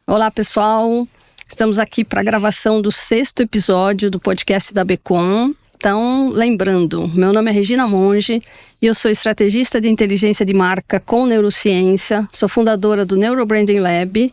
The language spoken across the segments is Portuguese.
Olá, pessoal. Estamos aqui para a gravação do 6º episódio do podcast da Becom. Então, lembrando, meu nome é Regina Monge e eu sou estrategista de inteligência de marca com neurociência, sou fundadora do Neurobranding Lab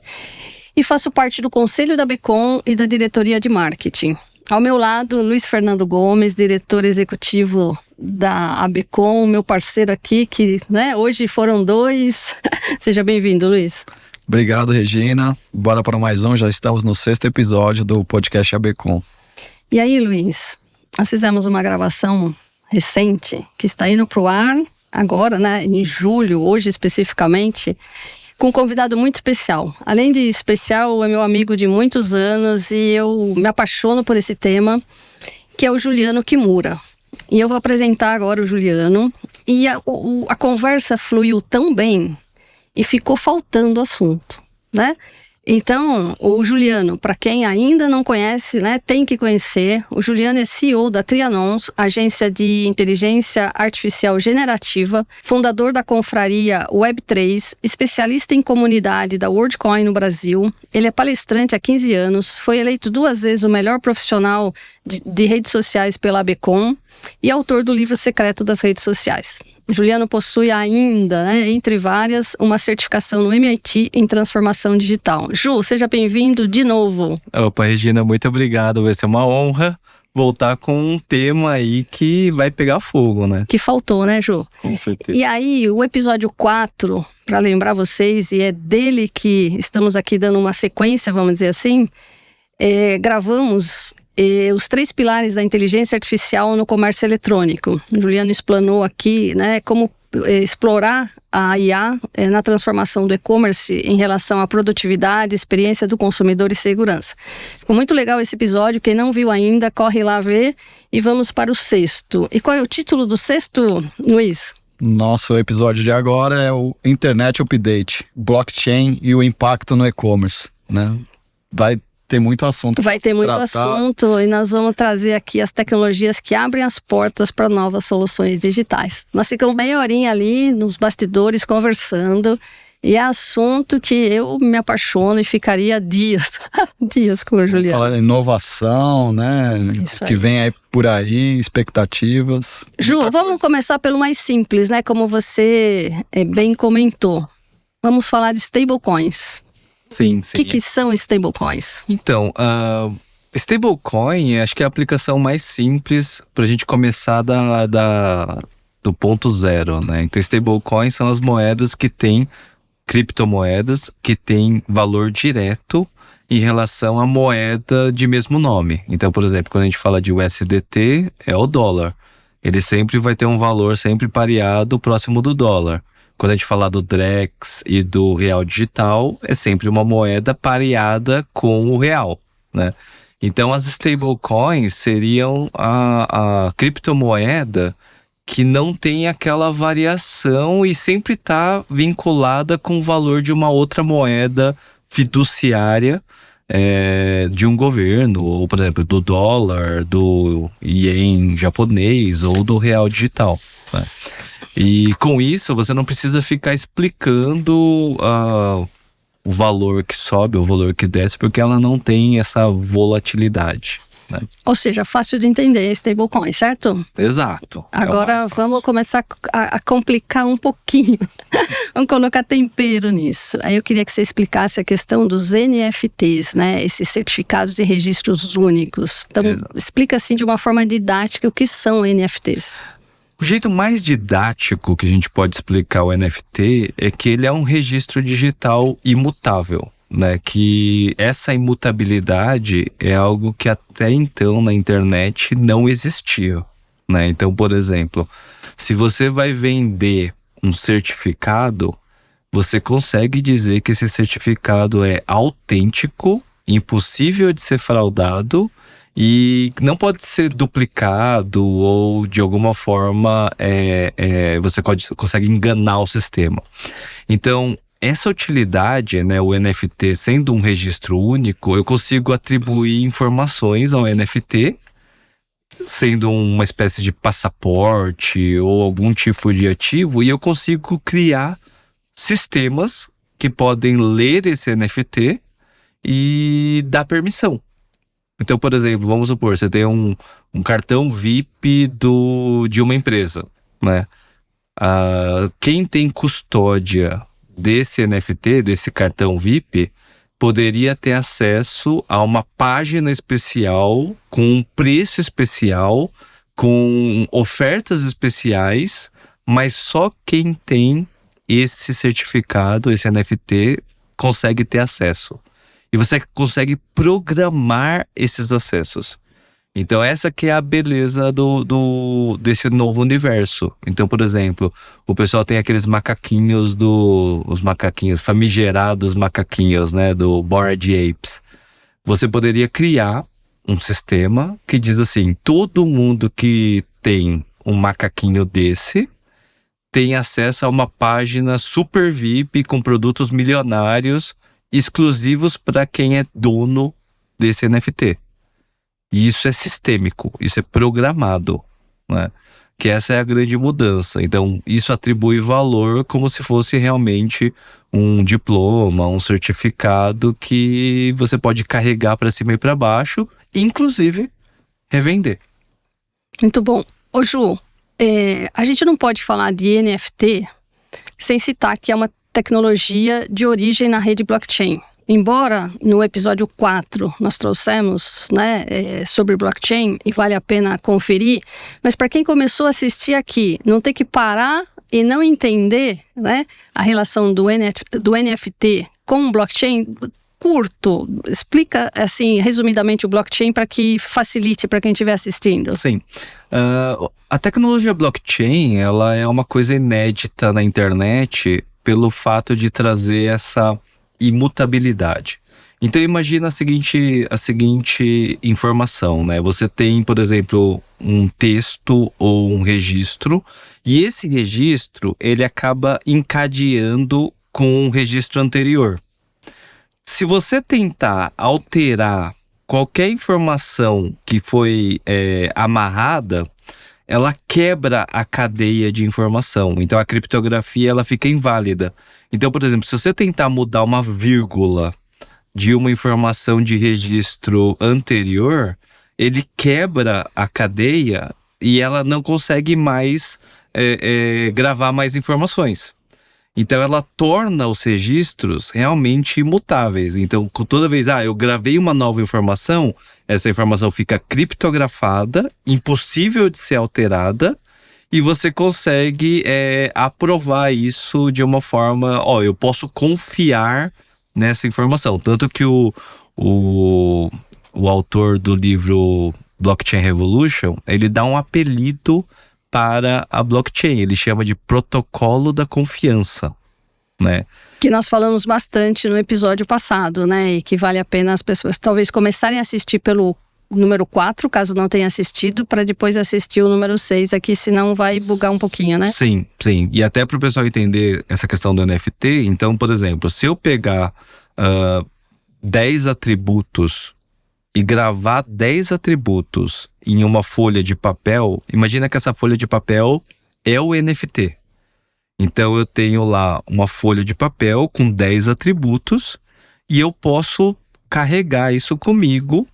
e faço parte do conselho da Becom e da diretoria de marketing. Ao meu lado, Luiz Fernando Gomes, diretor executivo da Becom, meu parceiro aqui, que hoje foram 2. Seja bem-vindo, Luiz. Obrigado, Regina. Bora para mais um, já estamos no 6º episódio do podcast Becom. E aí, Luiz, nós fizemos uma gravação recente, que está indo para o ar agora, em julho, hoje especificamente, com um convidado muito especial. Além de especial, é meu amigo de muitos anos e eu me apaixono por esse tema, que é o Juliano Kimura. E eu vou apresentar agora o Juliano. E a conversa fluiu tão bem e ficou faltando assunto, Então, o Juliano, para quem ainda não conhece, tem que conhecer. O Juliano é CEO da Trianons, agência de inteligência artificial generativa, fundador da confraria Web3, especialista em comunidade da WorldCoin no Brasil. Ele é palestrante há 15 anos, foi eleito 2 vezes o melhor profissional de redes sociais pela Becom e autor do livro Secreto das Redes Sociais. Juliano possui ainda, entre várias, uma certificação no MIT em transformação digital. Ju, seja bem-vindo de novo. Opa, Regina, muito obrigado. Vai ser uma honra voltar com um tema aí que vai pegar fogo, Que faltou, Ju? Com certeza. E aí, o episódio 4, para lembrar vocês, e é dele que estamos aqui dando uma sequência, vamos dizer assim, gravamos os 3 pilares da inteligência artificial no comércio eletrônico. O Juliano explanou aqui, como explorar a IA na transformação do e-commerce em relação à produtividade, experiência do consumidor e segurança. Ficou muito legal esse episódio. Quem não viu ainda, corre lá ver. E vamos para o 6º. E qual é o título do 6º, Luiz? Nosso episódio de agora é o Internet Update, Blockchain e o impacto no e-commerce, Vai ter muito assunto. Vai ter muito assunto e nós vamos trazer aqui as tecnologias que abrem as portas para novas soluções digitais. Nós ficamos meia horinha ali nos bastidores conversando e é assunto que eu me apaixono e ficaria dias com o Juliano. Falar de inovação, Isso que aí. vem aí por aí, expectativas. Ju, vamos começar pelo mais simples, como você bem comentou. Vamos falar de stablecoins. Sim. O que são stablecoins? Então, stablecoin, acho que é a aplicação mais simples para a gente começar do ponto zero, Então, stablecoins são as moedas que têm criptomoedas que têm valor direto em relação à moeda de mesmo nome. Então, por exemplo, quando a gente fala de USDT, é o dólar. Ele sempre vai ter um valor sempre pareado próximo do dólar. Quando a gente falar do Drex e do real digital, é sempre uma moeda pareada com o real, Então, as stablecoins seriam a criptomoeda que não tem aquela variação e sempre está vinculada com o valor de uma outra moeda fiduciária de um governo, ou, por exemplo, do dólar, do ien japonês ou do real digital, E com isso, você não precisa ficar explicando o valor que sobe, o valor que desce, porque ela não tem essa volatilidade. Ou seja, fácil de entender stablecoin, certo? Exato. Agora vamos começar a complicar um pouquinho. Vamos colocar tempero nisso. Aí eu queria que você explicasse a questão dos NFTs, esses certificados de registros únicos. Então, explica assim de uma forma didática o que são NFTs. O jeito mais didático que a gente pode explicar o NFT é que ele é um registro digital imutável, Que essa imutabilidade é algo que até então na internet não existia, Então, por exemplo, se você vai vender um certificado, você consegue dizer que esse certificado é autêntico, impossível de ser fraudado e não pode ser duplicado ou de alguma forma você consegue enganar o sistema. Então, essa utilidade, o NFT sendo um registro único, eu consigo atribuir informações ao NFT, sendo uma espécie de passaporte ou algum tipo de ativo, e eu consigo criar sistemas que podem ler esse NFT e dar permissão. Então, por exemplo, vamos supor, você tem um cartão VIP de uma empresa, né? Quem tem custódia desse NFT, desse cartão VIP, poderia ter acesso a uma página especial, com um preço especial, com ofertas especiais, mas só quem tem esse certificado, esse NFT, consegue ter acesso. E você consegue programar esses acessos. Então essa que é a beleza desse novo universo. Então, por exemplo, o pessoal tem aqueles macaquinhos os macaquinhos, famigerados macaquinhos, né, do Bored Apes. Você poderia criar um sistema que diz assim, todo mundo que tem um macaquinho desse tem acesso a uma página super VIP com produtos milionários exclusivos para quem é dono desse NFT. E isso é sistêmico, isso é programado, né? Que essa é a grande mudança. Então, isso atribui valor como se fosse realmente um diploma, um certificado que você pode carregar para cima e para baixo, inclusive revender. Muito bom. Ô Ju, a gente não pode falar de NFT sem citar que é uma tecnologia de origem na rede blockchain. Embora no episódio 4 nós trouxemos, né, sobre blockchain e vale a pena conferir, mas para quem começou a assistir aqui, não ter que parar e não entender, né, a relação do NFT com o blockchain, curto, explica assim resumidamente o blockchain para que facilite para quem estiver assistindo. Sim. A tecnologia blockchain, ela é uma coisa inédita na internet pelo fato de trazer essa imutabilidade. Então imagina a seguinte informação, né? Você tem, por exemplo, um texto ou um registro, e esse registro, ele acaba encadeando com um registro anterior. Se você tentar alterar qualquer informação que foi amarrada, ela quebra a cadeia de informação. Então a criptografia ela fica inválida. Então, por exemplo, se você tentar mudar uma vírgula de uma informação de registro anterior, ele quebra a cadeia e ela não consegue mais gravar mais informações. Então ela torna os registros realmente imutáveis. Então toda vez, eu gravei uma nova informação, essa informação fica criptografada, impossível de ser alterada, e você consegue aprovar isso de uma forma, eu posso confiar nessa informação. Tanto que o autor do livro Blockchain Revolution, ele dá um apelido para a blockchain, ele chama de protocolo da confiança, né? Que nós falamos bastante no episódio passado, né? E que vale a pena as pessoas talvez começarem a assistir pelo número 4, caso não tenha assistido, para depois assistir o número 6 aqui, senão vai bugar um pouquinho, né? Sim, sim. E até para o pessoal entender essa questão do NFT, então, por exemplo, se eu pegar 10 atributos e gravar 10 atributos em uma folha de papel, imagina que essa folha de papel é o NFT. Então eu tenho lá uma folha de papel com 10 atributos e eu posso carregar isso comigo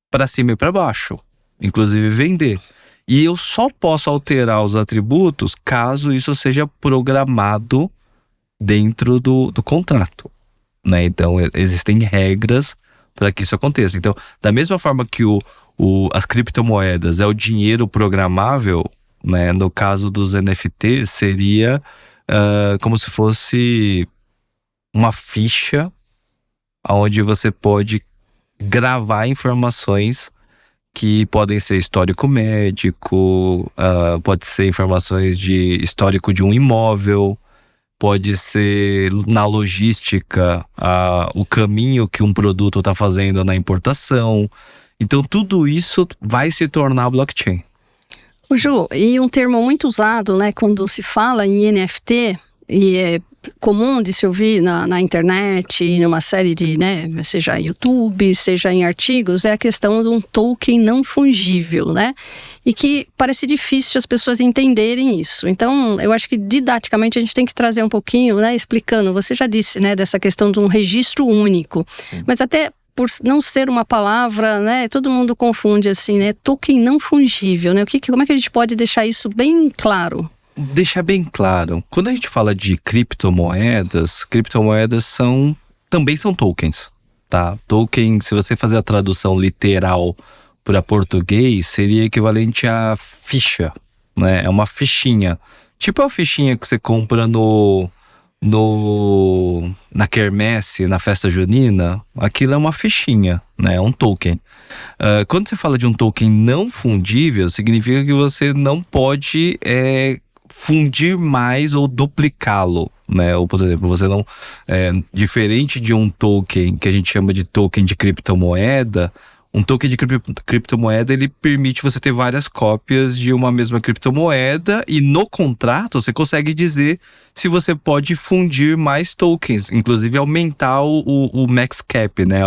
para cima e para baixo, inclusive vender. E eu só posso alterar os atributos caso isso seja programado dentro do contrato, né? Então existem regras para que isso aconteça. Então, da mesma forma que as criptomoedas é o dinheiro programável, né? No caso dos NFTs seria como se fosse uma ficha onde você pode gravar informações que podem ser histórico médico, pode ser informações de histórico de um imóvel, pode ser na logística, o caminho que um produto está fazendo na importação. Então tudo isso vai se tornar blockchain. Ju, e um termo muito usado, né, quando se fala em NFT, e é comum de se ouvir na internet e numa série de, né, seja YouTube, seja em artigos, é a questão de um token não fungível, né? E que parece difícil as pessoas entenderem isso. Então, eu acho que didaticamente a gente tem que trazer um pouquinho, né, explicando. Você já disse, né, dessa questão de um registro único, mas até por não ser uma palavra, né, todo mundo confunde assim, né, token não fungível, né? Como é que a gente pode deixar isso bem claro? Deixar bem claro, quando a gente fala de criptomoedas também são tokens, tá? Token, se você fazer a tradução literal para português, seria equivalente a ficha, né? É uma fichinha. Tipo a fichinha que você compra na quermesse, na festa junina, aquilo é uma fichinha, né? É um token. Quando você fala de um token não fundível, significa que você não pode fundir mais ou duplicá-lo, né? Ou, por exemplo, você não... diferente de um token que a gente chama de token de criptomoeda, um token de criptomoeda, ele permite você ter várias cópias de uma mesma criptomoeda e no contrato você consegue dizer se você pode fundir mais tokens, inclusive aumentar o max cap, né?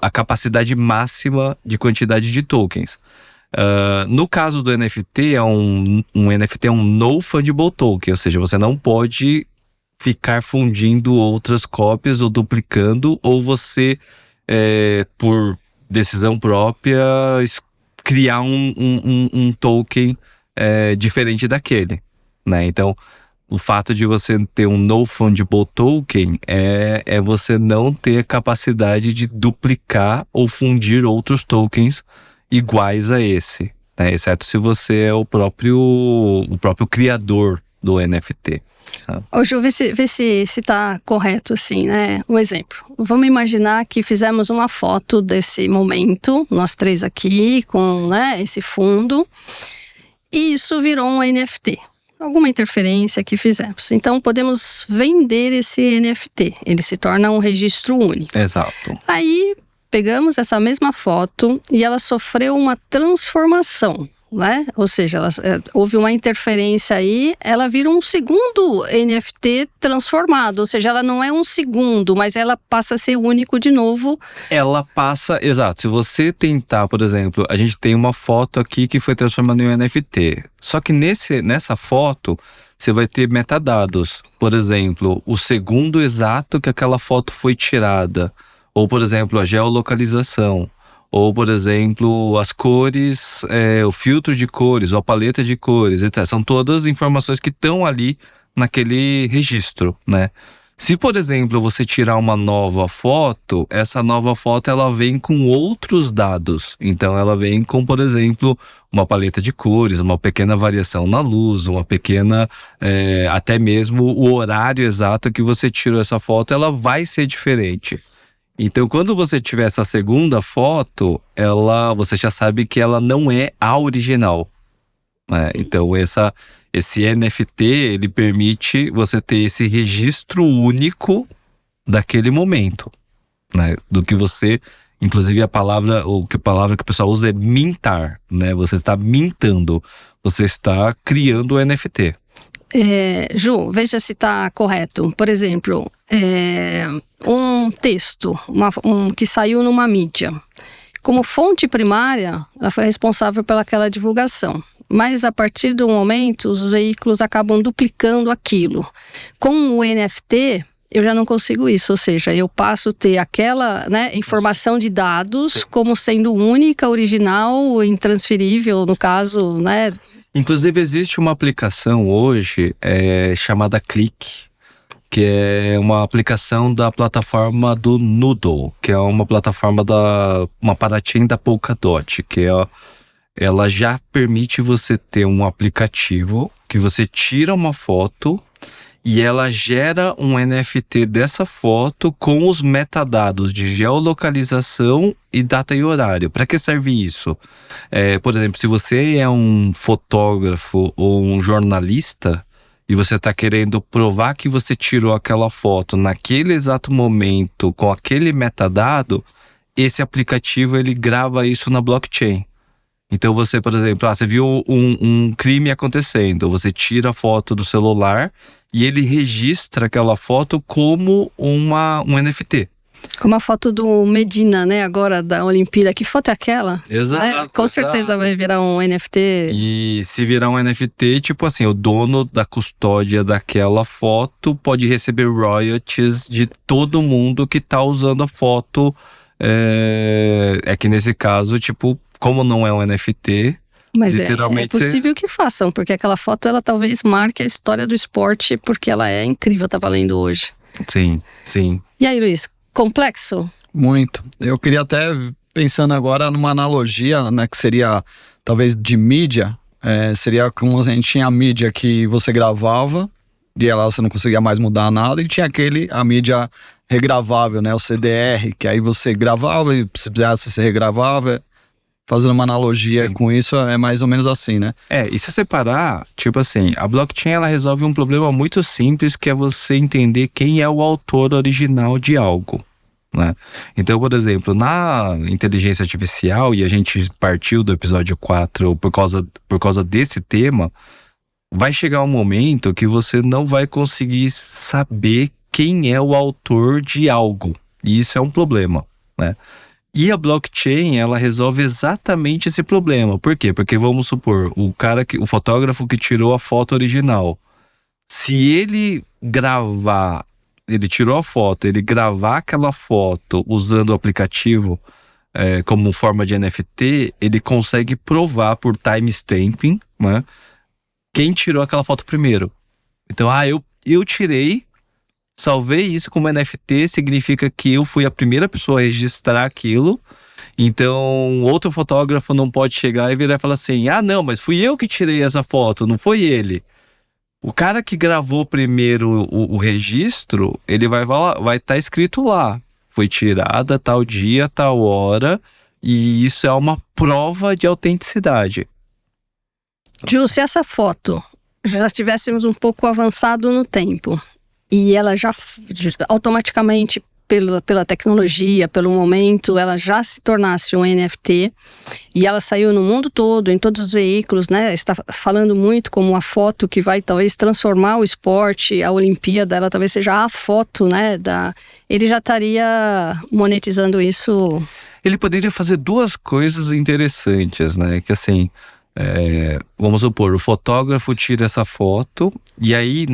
A capacidade máxima de quantidade de tokens. No caso do NFT, um NFT é um non-fungible token, ou seja, você não pode ficar fundindo outras cópias ou duplicando, ou você, por decisão própria, criar um token diferente daquele, né? Então, o fato de você ter um non-fungible token é você não ter a capacidade de duplicar ou fundir outros tokens iguais a esse, né? Exceto se você é o próprio criador do NFT. Ô Ju, vê se tá correto assim, né? Um exemplo. Vamos imaginar que fizemos uma foto desse momento, nós três aqui, com, né, esse fundo, e isso virou um NFT. Alguma interferência que fizemos. Então, podemos vender esse NFT. Ele se torna um registro único. Exato. Aí, pegamos essa mesma foto e ela sofreu uma transformação, né? Ou seja, houve uma interferência aí, ela vira um segundo NFT transformado. Ou seja, ela não é um segundo, mas ela passa a ser único de novo. Ela passa, exato. Se você tentar, por exemplo, a gente tem uma foto aqui que foi transformada em um NFT. Só que nessa foto, você vai ter metadados. Por exemplo, o segundo exato que aquela foto foi tirada. Ou, por exemplo, a geolocalização. Ou, por exemplo, as cores, o filtro de cores, ou a paleta de cores, etc. São todas informações que estão ali naquele registro, né? Se, por exemplo, você tirar uma nova foto, essa nova foto ela vem com outros dados. Então, ela vem com, por exemplo, uma paleta de cores, uma pequena variação na luz, uma pequena, até mesmo o horário exato que você tirou essa foto, ela vai ser diferente. Então, quando você tiver essa segunda foto, você já sabe que ela não é a original, né? Então, esse NFT, ele permite você ter esse registro único daquele momento, né? Do que você, inclusive a palavra que o pessoal usa é mintar, né? Você está mintando, você está criando o NFT. Ju, veja se está correto. Por exemplo, um texto que saiu numa mídia. Como fonte primária, ela foi responsável pelaquela divulgação. Mas a partir do momento, os veículos acabam duplicando aquilo. Com o NFT, eu já não consigo isso. Ou seja, eu passo a ter aquela, né, informação de dados como sendo única, original, intransferível, no caso, né? Inclusive, existe uma aplicação hoje chamada Click, que é uma aplicação da plataforma do Noodle, que é uma plataforma uma parachain da Polkadot, que ela já permite você ter um aplicativo que você tira uma foto e ela gera um NFT dessa foto com os metadados de geolocalização e data e horário. Para que serve isso? Por exemplo, se você é um fotógrafo ou um jornalista e você está querendo provar que você tirou aquela foto naquele exato momento com aquele metadado, esse aplicativo ele grava isso na blockchain. Então você, por exemplo, você viu um crime acontecendo, você tira a foto do celular e ele registra aquela foto como um NFT. Como a foto do Medina, né, agora da Olimpíada. Que foto é aquela? Exato. Né? Com certeza vai virar um NFT. E se virar um NFT, tipo assim, o dono da custódia daquela foto pode receber royalties de todo mundo que tá usando a foto. É que nesse caso, tipo, como não é um NFT, Mas é literalmente possível que façam, porque aquela foto ela talvez marque a história do esporte, porque ela é incrível, tava lendo hoje. Sim, sim. E aí, Luiz, complexo? Muito. Eu queria até, pensando agora numa analogia, né, que seria talvez de mídia, seria como a gente tinha a mídia que você gravava e ela você não conseguia mais mudar nada, e tinha a mídia regravável, né, o CDR, que aí você gravava e se precisasse você regravava. Fazendo uma analogia com isso, é mais ou menos assim, né? E se separar, tipo assim, a blockchain ela resolve um problema muito simples, que é você entender quem é o autor original de algo, né? Então, por exemplo, na inteligência artificial, e a gente partiu do episódio 4 por causa desse tema, vai chegar um momento que você não vai conseguir saber quem é o autor de algo. E isso é um problema, né? E a blockchain, ela resolve exatamente esse problema. Por quê? Porque vamos supor, o fotógrafo que tirou a foto original, se ele tirou a foto, ele gravar aquela foto usando o aplicativo como forma de NFT, ele consegue provar por timestamping, né, quem tirou aquela foto primeiro. Então, eu tirei, salvei isso como NFT, significa que eu fui a primeira pessoa a registrar aquilo. Então, outro fotógrafo não pode chegar e virar e falar assim: não, mas fui eu que tirei essa foto, não foi ele. O cara que gravou primeiro o registro, ele vai estar escrito lá: foi tirada tal dia, tal hora, e isso é uma prova de autenticidade. Ju, se essa foto já estivéssemos um pouco avançado no tempo, e ela já automaticamente, pela tecnologia, pelo momento, ela já se tornasse um NFT, e ela saiu no mundo todo, em todos os veículos, né? Está falando muito como uma foto que vai talvez transformar o esporte, a Olimpíada, ela talvez seja a foto, né? Ele já estaria monetizando isso. Ele poderia fazer duas coisas interessantes, né? Que assim, vamos supor, o fotógrafo tira essa foto e aí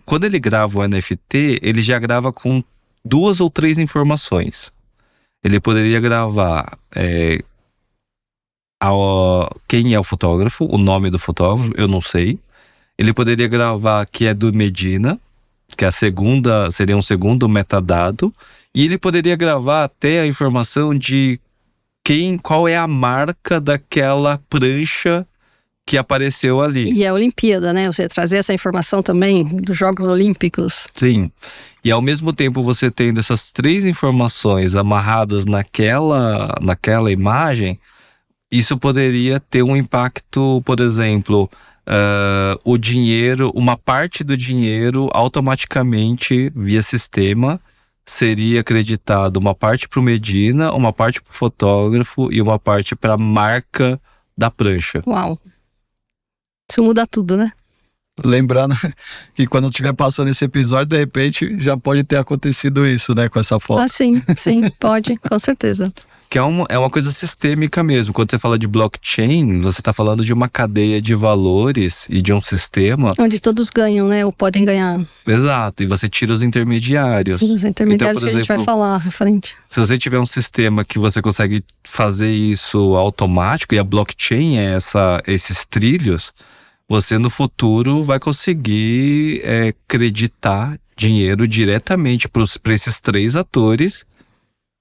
quando ele grava o NFT, ele já grava com 2 ou 3 informações. Ele poderia gravar quem é o fotógrafo, o nome do fotógrafo, eu não sei. Ele poderia gravar que é do Medina, que seria um segundo metadado, e ele poderia gravar até a informação de qual é a marca daquela prancha que apareceu ali. E a Olimpíada, né? Você trazer essa informação também dos Jogos Olímpicos. Sim. E ao mesmo tempo você tendo essas 3 informações amarradas naquela imagem, isso poderia ter um impacto, por exemplo, o dinheiro, uma parte do dinheiro automaticamente via sistema seria acreditado, uma parte para o Medina, uma parte para o fotógrafo e uma parte para a marca da prancha. Uau! Isso muda tudo, né? Lembrando que quando estiver passando esse episódio, de repente já pode ter acontecido isso, né, com essa foto. Sim, pode, com certeza. Que é uma coisa sistêmica mesmo. Quando você fala de blockchain, você está falando de uma cadeia de valores e de um sistema onde todos ganham, né? Ou podem ganhar. Exato, e você tira os intermediários. Tira os intermediários, então, por exemplo, que a gente vai falar à frente. Se você tiver um sistema que você consegue fazer isso automático, e a blockchain é esses trilhos, você no futuro vai conseguir creditar dinheiro diretamente para esses 3 atores,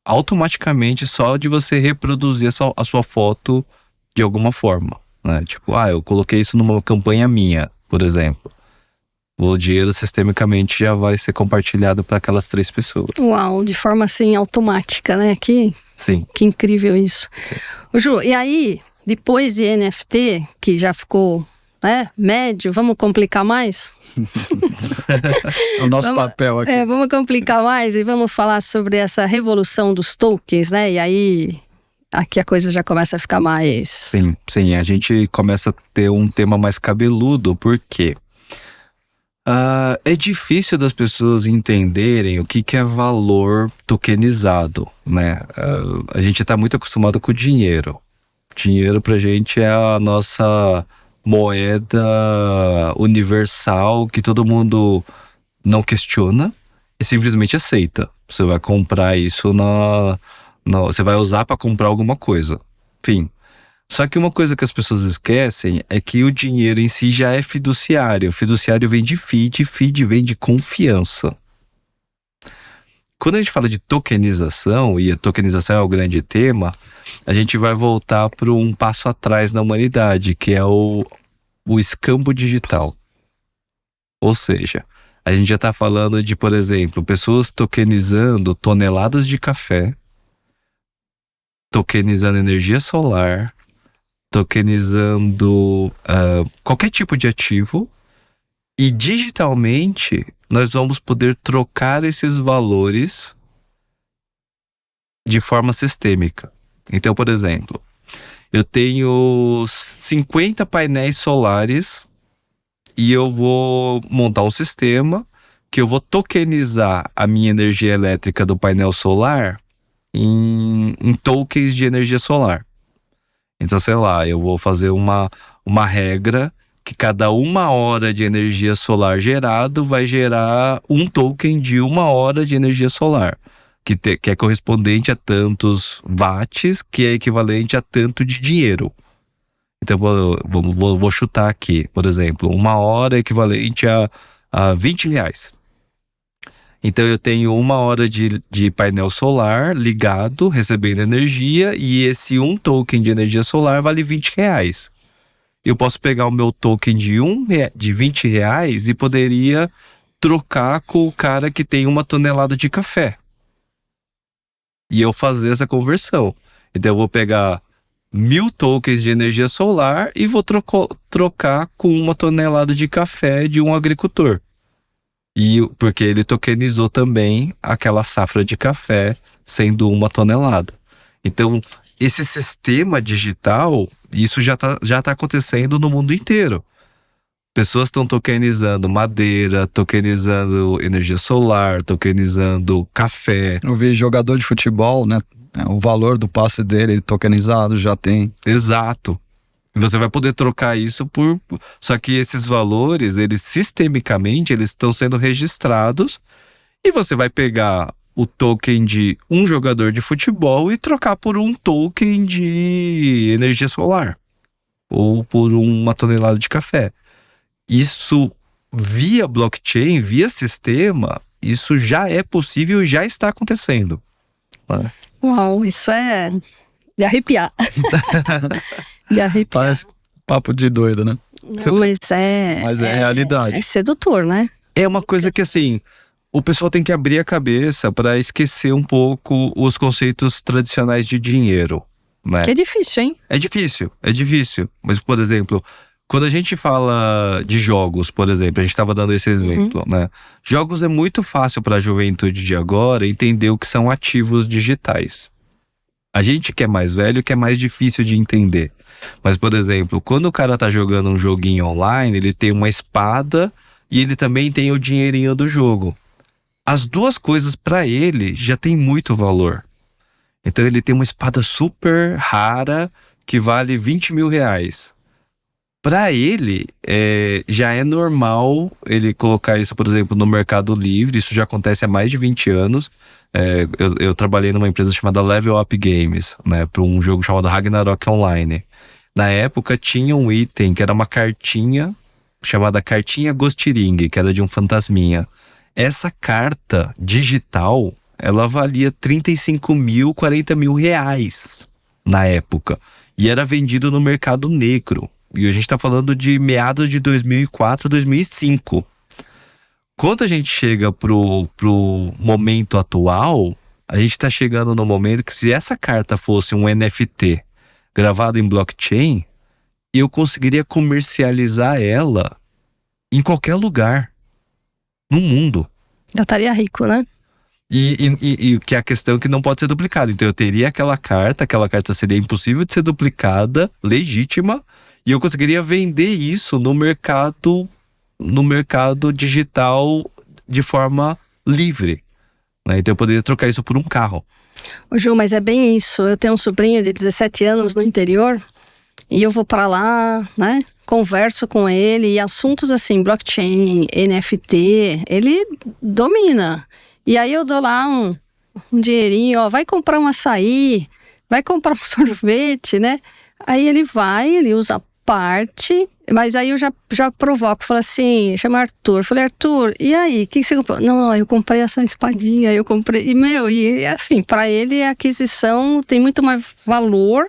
automaticamente, só de você reproduzir a sua foto de alguma forma, né? Tipo, eu coloquei isso numa campanha minha, por exemplo. O dinheiro sistemicamente já vai ser compartilhado para aquelas 3 pessoas. Uau, de forma assim automática, né? Sim. Que incrível isso. Ô, Ju, e aí, depois de NFT, que já ficou médio, vamos complicar mais? O nosso papel aqui. Vamos complicar mais e vamos falar sobre essa revolução dos tokens, né? E aí, aqui a coisa já começa a ficar mais... Sim, a gente começa a ter um tema mais cabeludo, porque é difícil das pessoas entenderem o que é valor tokenizado, né? A gente está muito acostumado com o dinheiro. Dinheiro pra gente é a nossa moeda universal que todo mundo não questiona e simplesmente aceita. Você vai comprar isso você vai usar para comprar alguma coisa. Enfim. Só que uma coisa que as pessoas esquecem é que o dinheiro em si já é fiduciário. Fiduciário vem de feed vem de confiança. Quando a gente fala de tokenização, e a tokenização é o grande tema, a gente vai voltar para um passo atrás na humanidade, que é o escambo digital. Ou seja, a gente já está falando de, por exemplo, pessoas tokenizando toneladas de café, tokenizando energia solar, tokenizando qualquer tipo de ativo, e digitalmente nós vamos poder trocar esses valores de forma sistêmica. Então, por exemplo, eu tenho 50 painéis solares e eu vou montar um sistema que eu vou tokenizar a minha energia elétrica do painel solar em tokens de energia solar. Então, sei lá, eu vou fazer uma regra que cada 1 hora de energia solar gerado vai gerar um token de 1 hora de energia solar, que é correspondente a tantos watts, que é equivalente a tanto de dinheiro. Então, vou chutar aqui, por exemplo, 1 hora é equivalente a 20 reais. Então, eu tenho 1 hora de painel solar ligado, recebendo energia, e esse token de energia solar vale 20 reais. Eu posso pegar o meu token de 20 reais e poderia trocar com o cara que tem 1 tonelada de café. E eu fazer essa conversão. Então eu vou pegar 1000 tokens de energia solar e vou trocar com 1 tonelada de café de um agricultor. Porque ele tokenizou também aquela safra de café sendo 1 tonelada. Então, esse sistema digital, isso já tá acontecendo no mundo inteiro. Pessoas estão tokenizando madeira, tokenizando energia solar, tokenizando café. Eu vi jogador de futebol, né? O valor do passe dele tokenizado já tem. Exato. Você vai poder trocar isso Só que esses valores, eles sistemicamente, eles estão sendo registrados e você vai pegar o token de um jogador de futebol e trocar por um token de energia solar ou por 1 tonelada de café. Isso via blockchain, via sistema, isso já é possível e já está acontecendo. Uau, isso é de arrepiar. De arrepiar. Parece papo de doido, né? Não, mas é realidade. É sedutor, né? É uma coisa que, assim, o pessoal tem que abrir a cabeça para esquecer um pouco os conceitos tradicionais de dinheiro, né? Que é difícil, hein? É difícil. Mas, por exemplo, quando a gente fala de jogos, por exemplo, a gente estava dando esse exemplo, né? Jogos é muito fácil para a juventude de agora entender o que são ativos digitais. A gente que é mais velho, que é mais difícil de entender. Mas, por exemplo, quando o cara tá jogando um joguinho online, ele tem uma espada e ele também tem o dinheirinho do jogo. As duas coisas para ele já tem muito valor. Então ele tem uma espada super rara que vale 20 mil reais. Para ele, já é normal ele colocar isso, por exemplo, no Mercado Livre. Isso já acontece há mais de 20 anos. Eu trabalhei numa empresa chamada Level Up Games, né, para um jogo chamado Ragnarok Online. Na época tinha um item que era uma cartinha chamada Cartinha Gostiring, que era de um fantasminha. Essa carta digital, ela valia 35 mil, 40 mil reais na época. E era vendido no mercado negro. E a gente está falando de meados de 2004, 2005. Quando a gente chega pro momento atual, a gente está chegando no momento que, se essa carta fosse um NFT gravado em blockchain, eu conseguiria comercializar ela em qualquer lugar no mundo. Já estaria rico, né? E que é a questão que não pode ser duplicada. Então eu teria aquela carta seria impossível de ser duplicada, legítima, e eu conseguiria vender isso no mercado digital de forma livre, né? Então eu poderia trocar isso por um carro. Ô Ju, mas é bem isso. Eu tenho um sobrinho de 17 anos no interior e eu vou para lá, né? Converso com ele e assuntos assim, blockchain, NFT, ele domina. E aí eu dou lá um dinheirinho, ó, vai comprar um açaí, vai comprar um sorvete, né? Aí ele usa parte, mas aí eu já provoco, falo assim, chama Arthur, falei, Arthur, e aí, o que você comprou? Não, eu comprei essa espadinha, e assim, para ele a aquisição tem muito mais valor,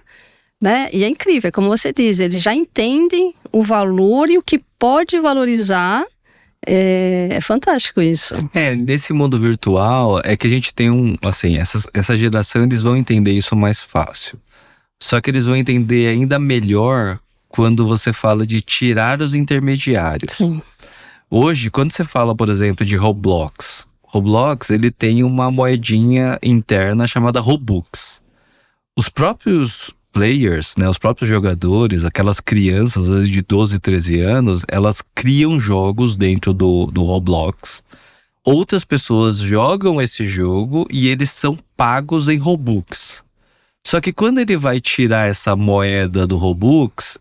né? E é incrível, como você diz, eles já entendem o valor e o que pode valorizar. É fantástico isso. Nesse mundo virtual é que a gente tem essa geração, eles vão entender isso mais fácil. Só que eles vão entender ainda melhor quando você fala de tirar os intermediários. Sim. Hoje, quando você fala, por exemplo, de Roblox, ele tem uma moedinha interna chamada Robux. Os próprios players, né, os próprios jogadores, aquelas crianças às vezes de 12, 13 anos, elas criam jogos dentro do Roblox. Outras pessoas jogam esse jogo e eles são pagos em Robux. Só que quando ele vai tirar essa moeda do Robux,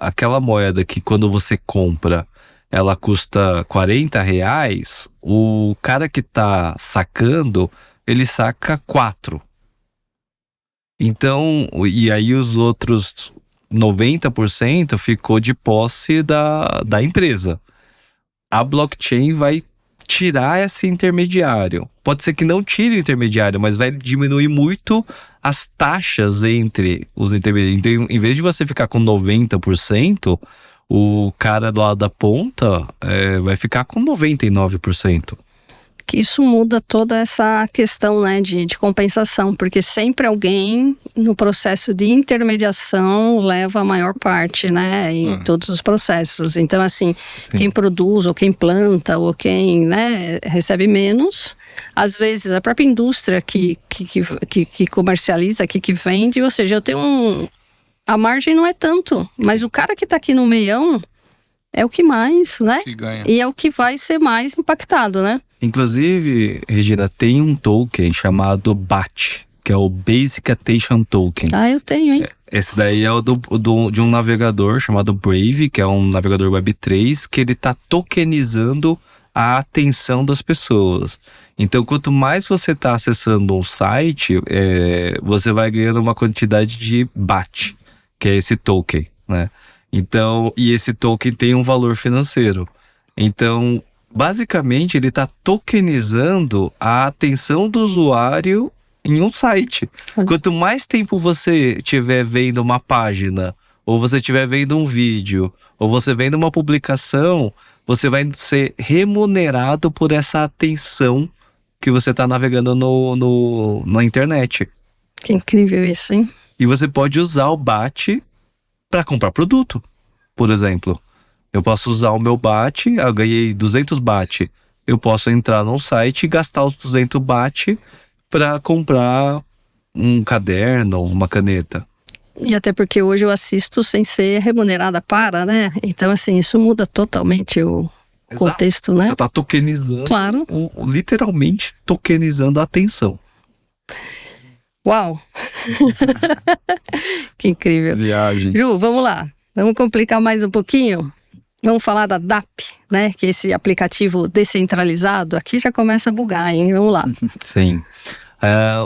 aquela moeda que quando você compra, ela custa R$40, o cara que tá sacando, ele saca 4. Então, e aí os outros 90% ficou de posse da empresa. A blockchain vai tirar esse intermediário. Pode ser que não tire o intermediário, mas vai diminuir muito as taxas entre os intermediários. Então, em vez de você ficar com 90%, o cara lá da ponta vai ficar com 99%. Que isso muda toda essa questão, né, de compensação, porque sempre alguém no processo de intermediação leva a maior parte, né, em todos os processos. Então, assim, sim, quem produz ou quem planta ou quem, né, recebe menos, às vezes a própria indústria que comercializa, que vende, ou seja, eu tenho a margem não é tanto, mas o cara que está aqui no meião é o que mais, né, que ganha. E é o que vai ser mais impactado, né? Inclusive, Regina, tem um token chamado BAT, que é o Basic Attention Token. Ah, eu tenho, hein? Esse daí é de um navegador chamado Brave, que é um navegador Web3, que ele está tokenizando a atenção das pessoas. Então, quanto mais você está acessando um site, você vai ganhando uma quantidade de BAT, que é esse token, né? Então, e esse token tem um valor financeiro. Então, basicamente, ele está tokenizando a atenção do usuário em um site. Quanto mais tempo você estiver vendo uma página, ou você estiver vendo um vídeo, ou você vendo uma publicação, você vai ser remunerado por essa atenção que você está navegando na internet. Que incrível isso, hein? E você pode usar o BAT para comprar produto, por exemplo. Eu posso usar o meu BAT, eu ganhei 200 BAT. Eu posso entrar num site e gastar os 200 BAT para comprar um caderno, uma caneta. E até porque hoje eu assisto sem ser remunerada para, né? Então, assim, isso muda totalmente o contexto, né? Você está tokenizando, claro, literalmente tokenizando a atenção. Uau! Que incrível. Viagem. Ju, vamos lá. Vamos complicar mais um pouquinho? Vamos falar da DAP, né? Que é esse aplicativo descentralizado. Aqui já começa a bugar, hein? Vamos lá. Sim.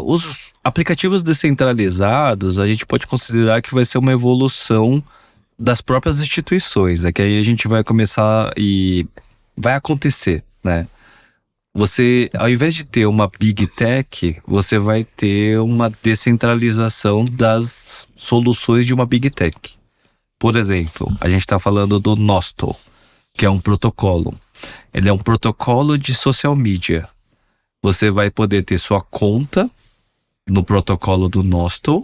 Os aplicativos descentralizados, a gente pode considerar que vai ser uma evolução das próprias instituições. É que aí a gente vai começar e vai acontecer, né? Você, ao invés de ter uma Big Tech, você vai ter uma descentralização das soluções de uma Big Tech. Por exemplo, a gente está falando do Nostr, que é um protocolo. Ele é um protocolo de social media. Você vai poder ter sua conta no protocolo do Nostr,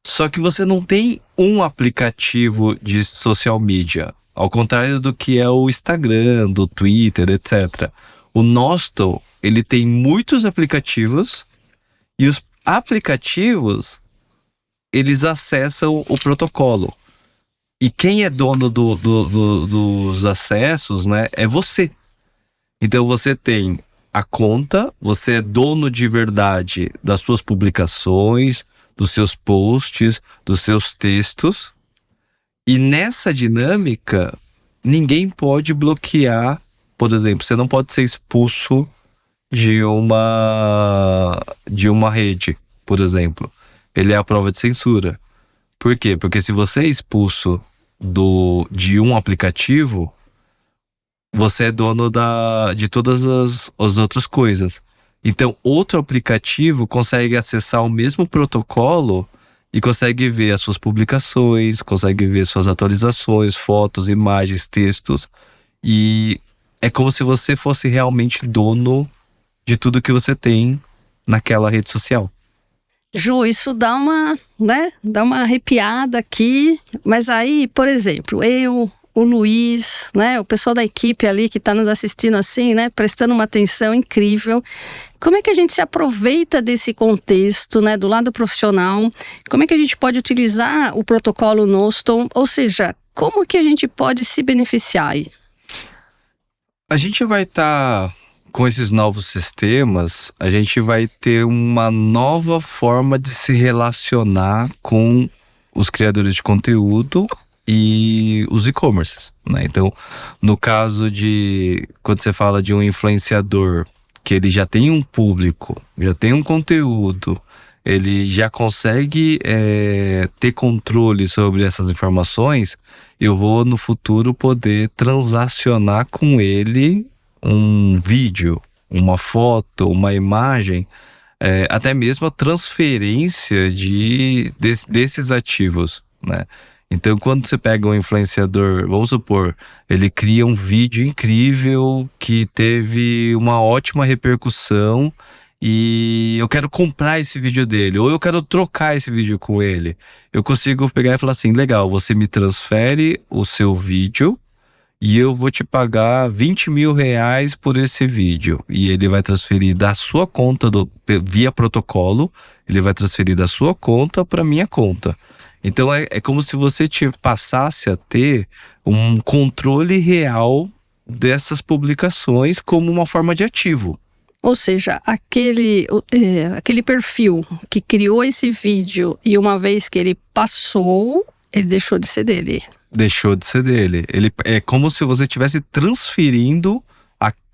só que você não tem um aplicativo de social media, ao contrário do que é o Instagram, do Twitter, etc. O Nostr, ele tem muitos aplicativos e os aplicativos, eles acessam o protocolo. E quem é dono dos acessos, né, é você. Então você tem a conta, você é dono de verdade das suas publicações, dos seus posts, dos seus textos. E nessa dinâmica, ninguém pode bloquear, por exemplo, você não pode ser expulso de uma rede, por exemplo. Ele é a prova de censura. Por quê? Porque se você é expulso de um aplicativo, você é dono de todas as outras coisas. Então, outro aplicativo consegue acessar o mesmo protocolo e consegue ver as suas publicações, consegue ver suas atualizações, fotos, imagens, textos. E é como se você fosse realmente dono de tudo que você tem naquela rede social. Ju, isso dá uma arrepiada aqui. Mas aí, por exemplo, o Luiz, né, o pessoal da equipe ali que está nos assistindo assim, né, prestando uma atenção incrível. Como é que a gente se aproveita desse contexto, né, do lado profissional? Como é que a gente pode utilizar o protocolo Nostr? Ou seja, como que a gente pode se beneficiar aí? A gente vai estar com esses novos sistemas, a gente vai ter uma nova forma de se relacionar com os criadores de conteúdo e os e-commerces, né? Então, no caso quando você fala de um influenciador que ele já tem um público, já tem um conteúdo, ele já consegue ter controle sobre essas informações, eu vou no futuro poder transacionar com ele um vídeo, uma foto, uma imagem, até mesmo a transferência desses ativos, né? Então, quando você pega um influenciador, vamos supor, ele cria um vídeo incrível que teve uma ótima repercussão e eu quero comprar esse vídeo dele, ou eu quero trocar esse vídeo com ele. Eu consigo pegar e falar assim, legal, você me transfere o seu vídeo e eu vou te pagar 20 mil reais por esse vídeo. E ele vai transferir da sua conta, via protocolo, ele vai transferir da sua conta para minha conta. Então é como se você passasse a ter um controle real dessas publicações como uma forma de ativo. Ou seja, aquele perfil que criou esse vídeo e uma vez que ele passou, ele deixou de ser dele. Deixou de ser dele. Ele é como se você estivesse transferindo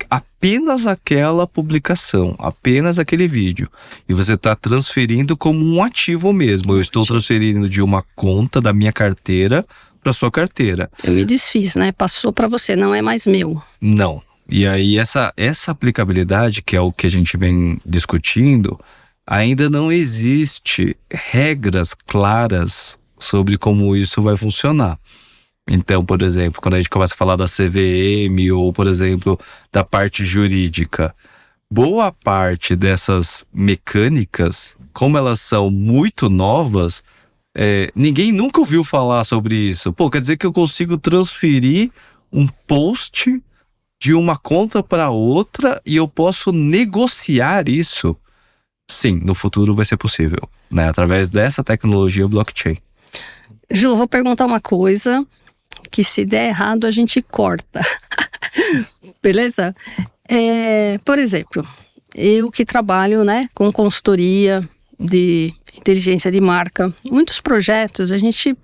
apenas aquela publicação, apenas aquele vídeo. E você está transferindo como um ativo mesmo. Eu estou transferindo de uma conta da minha carteira para sua carteira. Eu me desfiz, né? Passou para você, não é mais meu. Não. E aí essa aplicabilidade, que é o que a gente vem discutindo, ainda não existe regras claras sobre como isso vai funcionar. Então, por exemplo, quando a gente começa a falar da CVM ou, por exemplo, da parte jurídica, boa parte dessas mecânicas, como elas são muito novas, ninguém nunca ouviu falar sobre isso. Pô, quer dizer que eu consigo transferir um post de uma conta para outra e eu posso negociar isso? Sim, no futuro vai ser possível, né? Através dessa tecnologia blockchain. Ju, vou perguntar uma coisa que se der errado a gente corta. Beleza? Por exemplo, eu que trabalho, né, com consultoria de inteligência de marca, muitos projetos a gente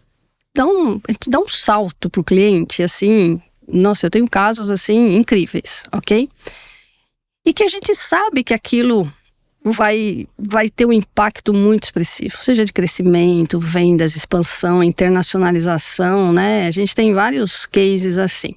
dá um salto pro cliente, assim, nossa, eu tenho casos assim incríveis, ok? E que a gente sabe que aquilo vai ter um impacto muito expressivo, seja de crescimento, vendas, expansão, internacionalização, né? A gente tem vários cases assim.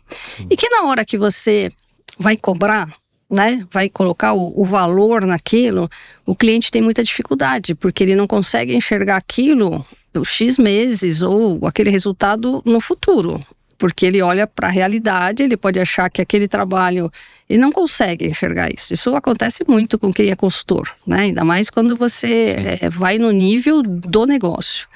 E que na hora que você vai cobrar, né, vai colocar o valor naquilo, o cliente tem muita dificuldade, porque ele não consegue enxergar aquilo X meses ou aquele resultado no futuro. Porque ele olha para a realidade, ele pode achar que aquele trabalho, ele não consegue enxergar isso. Isso acontece muito com quem é consultor, né? Ainda mais quando você vai no nível do negócio.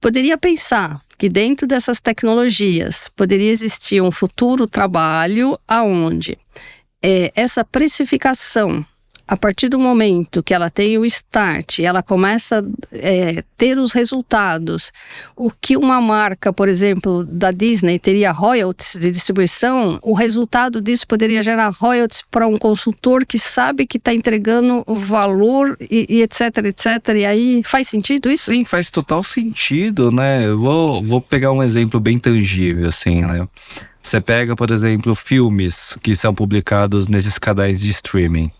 Poderia pensar que dentro dessas tecnologias poderia existir um futuro trabalho aonde essa precificação, a partir do momento que ela tem o start, ela começa a ter os resultados, o que uma marca, por exemplo, da Disney teria royalties de distribuição, o resultado disso poderia gerar royalties para um consultor que sabe que está entregando o valor e etc, etc. E aí, faz sentido isso? Sim, faz total sentido, né? Eu vou pegar um exemplo bem tangível, assim, né? Você pega, por exemplo, filmes que são publicados nesses canais de streaming.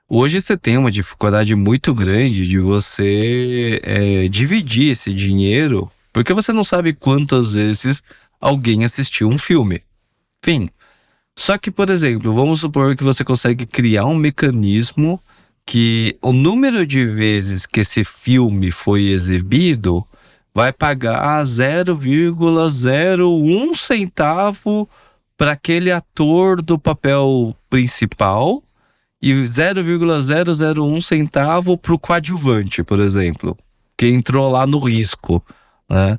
Hoje você tem uma dificuldade muito grande de você dividir esse dinheiro, porque você não sabe quantas vezes alguém assistiu um filme. Enfim. Só que, por exemplo, vamos supor que você consegue criar um mecanismo que o número de vezes que esse filme foi exibido vai pagar 0,01 centavo para aquele ator do papel principal e 0,001 centavo para o coadjuvante, por exemplo, que entrou lá no risco, né?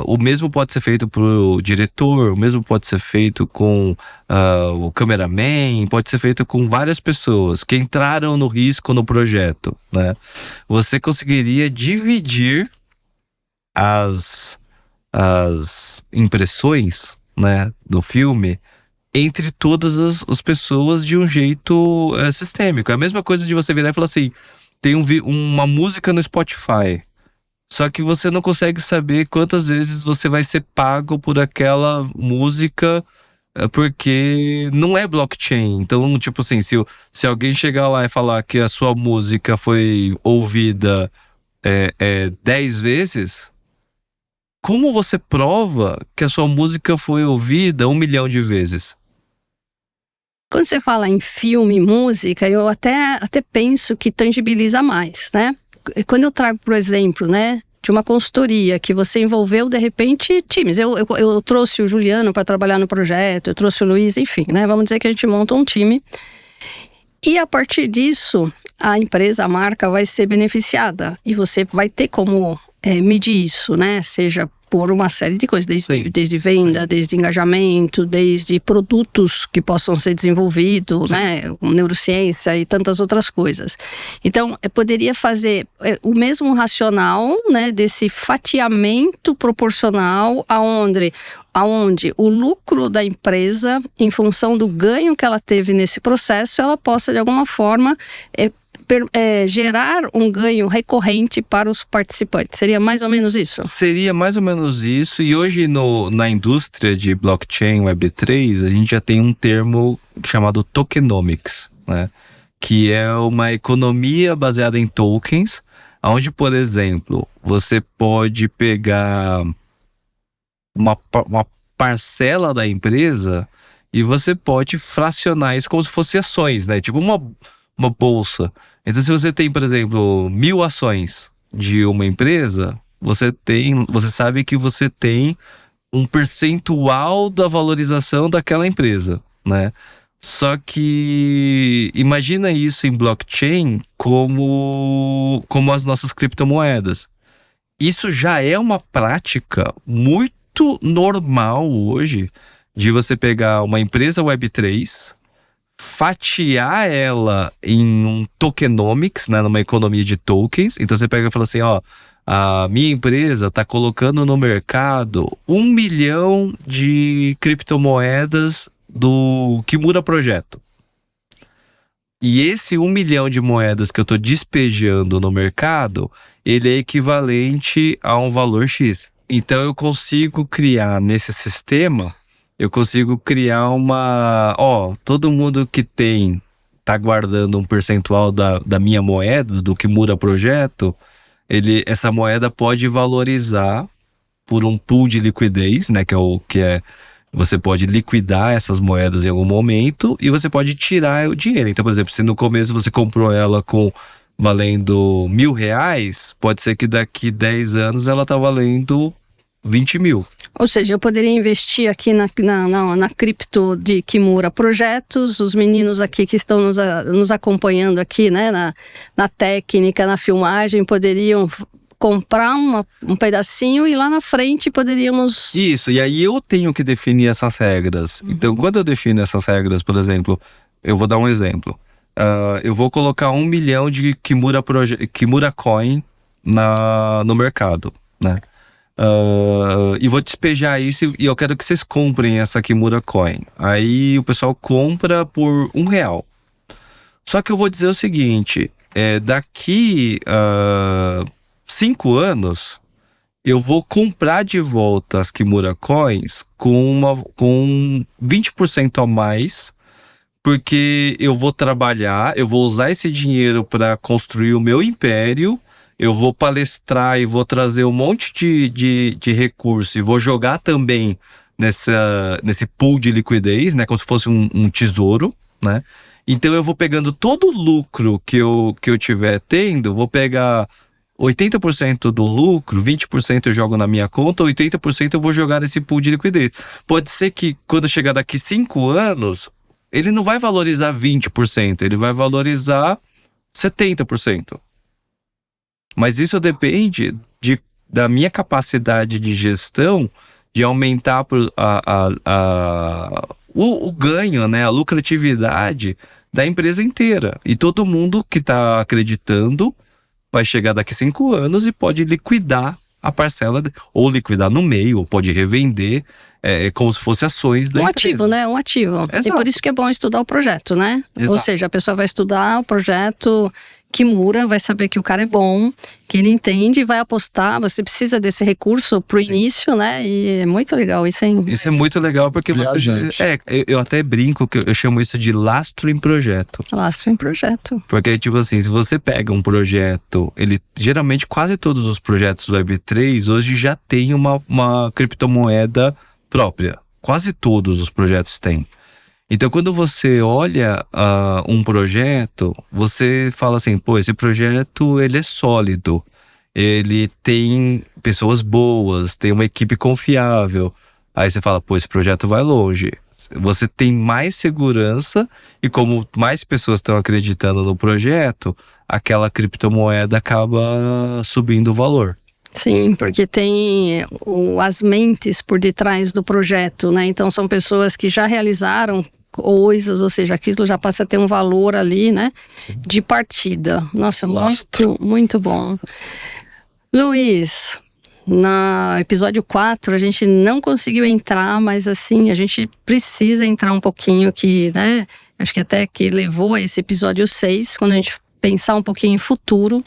O mesmo pode ser feito para o diretor, o mesmo pode ser feito com o cameraman, pode ser feito com várias pessoas que entraram no risco no projeto, né? Você conseguiria dividir as impressões, né, do filme entre todas as pessoas de um jeito sistêmico. É a mesma coisa de você virar e falar assim, tem uma música no Spotify, só que você não consegue saber quantas vezes você vai ser pago por aquela música, porque não é blockchain. Então, tipo assim, se alguém chegar lá e falar que a sua música foi ouvida 10 vezes, como você prova que a sua música foi ouvida 1 milhão de vezes? Quando você fala em filme, música, eu até penso que tangibiliza mais, né? Quando eu trago, por exemplo, né, de uma consultoria que você envolveu, de repente, times. Eu trouxe o Juliano para trabalhar no projeto, eu trouxe o Luiz, enfim, né? Vamos dizer que a gente monta um time. E a partir disso, a empresa, a marca vai ser beneficiada. E você vai ter como medir isso, né? Seja por uma série de coisas, desde venda, desde engajamento, desde produtos que possam ser desenvolvidos, né, neurociência e tantas outras coisas. Então, poderia fazer o mesmo racional, né, desse fatiamento proporcional aonde o lucro da empresa, em função do ganho que ela teve nesse processo, ela possa, de alguma forma, gerar um ganho recorrente para os participantes. Seria mais ou menos isso? Seria mais ou menos isso. E hoje na indústria de blockchain Web3, a gente já tem um termo chamado tokenomics, né? Que é uma economia baseada em tokens, onde, por exemplo, você pode pegar uma parcela da empresa e você pode fracionar isso como se fosse ações, né? Tipo uma bolsa. Então, se você tem, por exemplo, 1000 ações de uma empresa, você sabe que você tem um percentual da valorização daquela empresa, né? Só que imagina isso em blockchain como as nossas criptomoedas. Isso já é uma prática muito normal hoje de você pegar uma empresa Web3, fatiar ela em um tokenomics, né, numa economia de tokens. Então você pega e fala assim, ó, a minha empresa está colocando no mercado 1 milhão de criptomoedas do Kimura Projeto. E esse 1 milhão de moedas que eu estou despejando no mercado, ele é equivalente a um valor X. Então eu consigo criar nesse sistema, todo mundo que tá guardando um percentual da minha moeda, do Kimura Projeto, essa moeda pode valorizar por um pool de liquidez, né, você pode liquidar essas moedas em algum momento e você pode tirar o dinheiro. Então, por exemplo, se no começo você comprou ela valendo R$1.000, pode ser que daqui 10 anos ela tá valendo 20 mil. Ou seja, eu poderia investir aqui na cripto de Kimura Projetos, os meninos aqui que estão nos acompanhando aqui, né, na técnica, na filmagem, poderiam comprar um pedacinho e lá na frente poderíamos... Isso, e aí eu tenho que definir essas regras. Então, quando eu defino essas regras, por exemplo, eu vou dar um exemplo. Eu vou colocar 1 milhão de Kimura Coin no mercado, né? E vou despejar isso e eu quero que vocês comprem essa Kimura Coin. Aí o pessoal compra por R$1. Só que eu vou dizer o seguinte, daqui 5 anos eu vou comprar de volta as Kimura Coins com 20% a mais, porque eu vou trabalhar, eu vou usar esse dinheiro para construir o meu império, eu vou palestrar e vou trazer um monte de recurso e vou jogar também nesse pool de liquidez, né, como se fosse um tesouro, né? Então eu vou pegando todo o lucro que eu tiver tendo, vou pegar 80% do lucro, 20% eu jogo na minha conta, 80% eu vou jogar nesse pool de liquidez. Pode ser que quando chegar daqui 5 anos, ele não vai valorizar 20%, ele vai valorizar 70%. Mas isso depende da minha capacidade de gestão, de aumentar o ganho, né, a lucratividade da empresa inteira. E todo mundo que está acreditando vai chegar daqui 5 anos e pode liquidar a parcela, ou liquidar no meio, ou pode revender, como se fosse ações da empresa. Ativo, né? Um ativo. Exato. E por isso que é bom estudar o projeto, né? Exato. Ou seja, a pessoa vai estudar o projeto Kimura, vai saber que o cara é bom, que ele entende e vai apostar. Você precisa desse recurso pro início, né? E é muito legal isso, hein? Isso é muito legal porque eu até brinco que eu chamo isso de lastro em projeto. Lastro em projeto. Porque, tipo assim, se você pega um projeto, geralmente quase todos os projetos Web3 hoje já tem uma criptomoeda própria. Quase todos os projetos têm. Então, quando você olha um projeto, você fala assim, pô, esse projeto, ele é sólido. Ele tem pessoas boas, tem uma equipe confiável. Aí você fala, pô, esse projeto vai longe. Você tem mais segurança e como mais pessoas estão acreditando no projeto, aquela criptomoeda acaba subindo o valor. Sim, porque tem as mentes por detrás do projeto, né? Então são pessoas que já realizaram coisas, ou seja, aquilo já passa a ter um valor ali, né? De partida. Nossa, muito, muito bom. Luiz, no episódio 4 a gente não conseguiu entrar, mas assim, a gente precisa entrar um pouquinho que, né? Acho que até que levou a esse episódio 6, quando a gente pensar um pouquinho em futuro,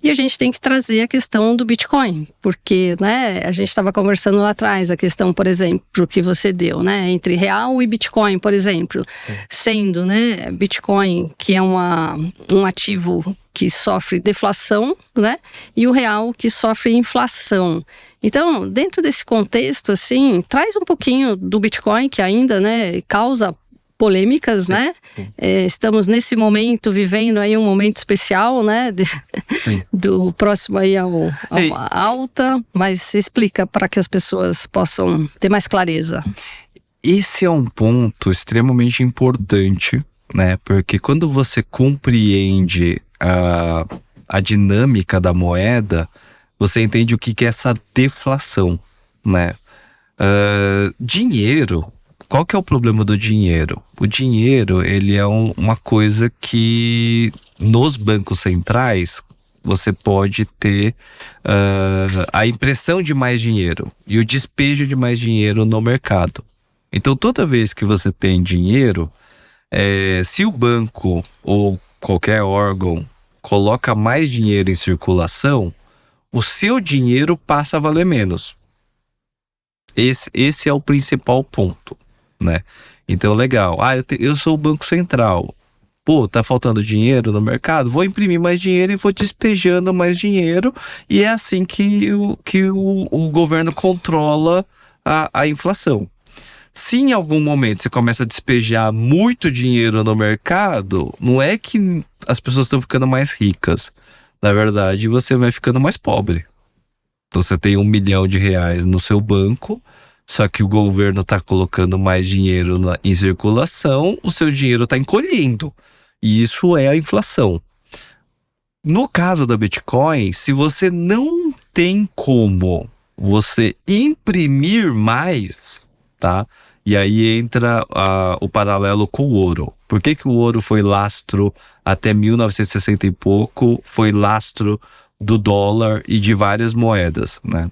e a gente tem que trazer a questão do Bitcoin, porque, né, a gente estava conversando lá atrás, a questão, por exemplo, que você deu, né, entre real e Bitcoin, por exemplo, sendo, né, Bitcoin, que é um ativo que sofre deflação, né, e o real que sofre inflação. Então, dentro desse contexto, assim, traz um pouquinho do Bitcoin, que ainda, né, causa polêmicas, né? Estamos nesse momento, vivendo aí um momento especial, né? Do próximo aí ao alta, mas explica para que as pessoas possam ter mais clareza. Esse é um ponto extremamente importante, né? Porque quando você compreende a dinâmica da moeda, você entende o que é essa deflação, né? Dinheiro. Qual que é o problema do dinheiro? O dinheiro, ele é uma coisa que nos bancos centrais você pode ter a impressão de mais dinheiro e o despejo de mais dinheiro no mercado. Então toda vez que você tem dinheiro, se o banco ou qualquer órgão coloca mais dinheiro em circulação, o seu dinheiro passa a valer menos. Esse é o principal ponto, né? Então, legal. Eu sou o Banco Central. Pô, tá faltando dinheiro no mercado? Vou imprimir mais dinheiro e vou despejando mais dinheiro. E é assim que o governo controla a inflação. Se em algum momento você começa a despejar muito dinheiro no mercado, não é que as pessoas estão ficando mais ricas. Na verdade, você vai ficando mais pobre. Então, você tem R$1 milhão no seu banco, só que o governo está colocando mais dinheiro em circulação, o seu dinheiro está encolhendo. E isso é a inflação. No caso da Bitcoin, se você não tem como você imprimir mais, tá? E aí entra o paralelo com o ouro. Por que o ouro foi lastro até 1960 e pouco? Foi lastro do dólar e de várias moedas, né?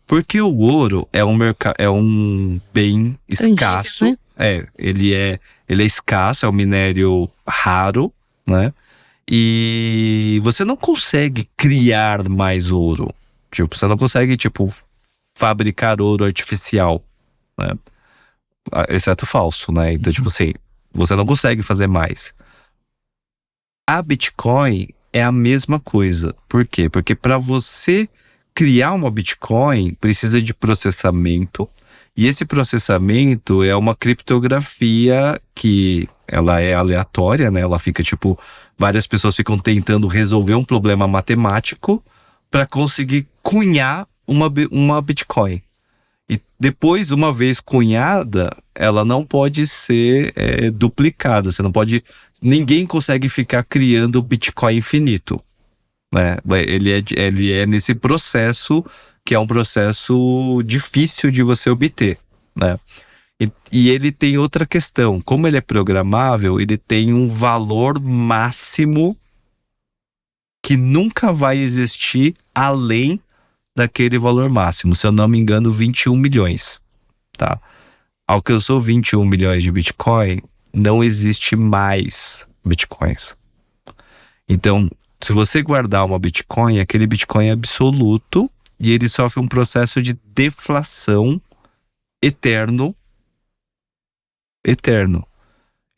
Porque o ouro é um bem escasso. Tangível, Ele é escasso, é um minério raro, né? E você não consegue criar mais ouro. Tipo, você não consegue, fabricar ouro artificial, né? Exceto falso, né? Então, assim, você não consegue fazer mais. A Bitcoin é a mesma coisa. Por quê? Porque para você criar uma Bitcoin, precisa de processamento. E esse processamento é uma criptografia que ela é aleatória, né? Ela fica, várias pessoas ficam tentando resolver um problema matemático para conseguir cunhar uma Bitcoin. E depois, uma vez cunhada, ela não pode ser duplicada. Ninguém consegue ficar criando Bitcoin infinito, né? Ele é nesse processo que é um processo difícil de você obter, né? E ele tem outra questão. Como ele é programável, ele tem um valor máximo que nunca vai existir além daquele valor máximo. Se eu não me engano, 21 milhões, tá? Alcançou 21 milhões de Bitcoin, não existe mais Bitcoins. Então, se você guardar uma Bitcoin, aquele Bitcoin é absoluto e ele sofre um processo de deflação eterno.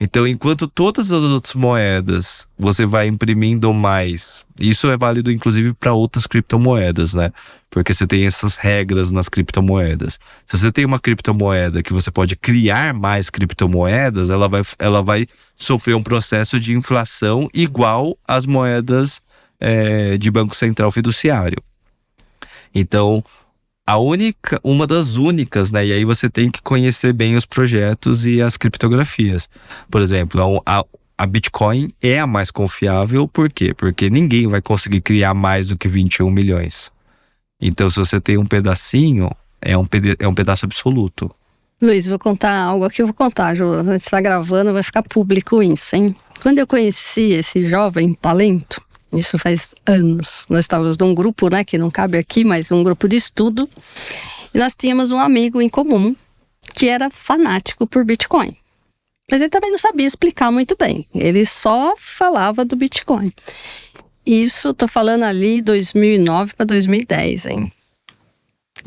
Então, enquanto todas as outras moedas você vai imprimindo mais, isso é válido inclusive para outras criptomoedas, né? Porque você tem essas regras nas criptomoedas. Se você tem uma criptomoeda que você pode criar mais criptomoedas, ela vai sofrer um processo de inflação igual às moedas de Banco Central fiduciário. Então, uma das únicas, né? E aí você tem que conhecer bem os projetos e as criptografias. Por exemplo, a Bitcoin é a mais confiável. Por quê? Porque ninguém vai conseguir criar mais do que 21 milhões. Então, se você tem um pedacinho, é um pedaço absoluto. Luiz, vou contar algo aqui, eu vou contar, Ju. A gente está gravando, vai ficar público isso, hein? Quando eu conheci esse jovem talento, isso faz anos, nós estávamos num grupo, né, que não cabe aqui, mas um grupo de estudo, e nós tínhamos um amigo em comum que era fanático por Bitcoin. Mas ele também não sabia explicar muito bem, ele só falava do Bitcoin. Isso, tô falando ali 2009 para 2010, hein?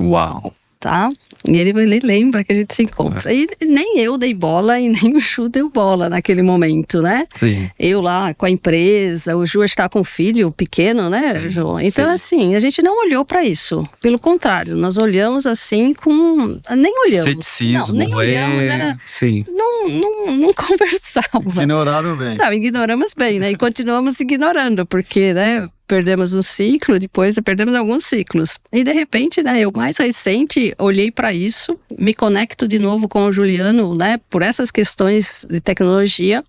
Uau! Tá? E ele lembra que a gente se encontra. E nem eu dei bola e nem o Ju deu bola naquele momento, né? Sim. Eu lá com a empresa, o Ju está com um filho pequeno, né, Sim, Ju? Então, sim. assim, a gente não olhou para isso. Pelo contrário, nós olhamos assim com... Nem olhamos. Ceticismo, não, nem olhamos, era... Sim. Não conversava. Ignoraram bem. Não, ignoramos bem, né? E continuamos ignorando, porque, né, perdemos um ciclo, depois perdemos alguns ciclos. E de repente, né, eu mais recente olhei para isso, me conecto de novo com o Juliano, né, por essas questões de tecnologia.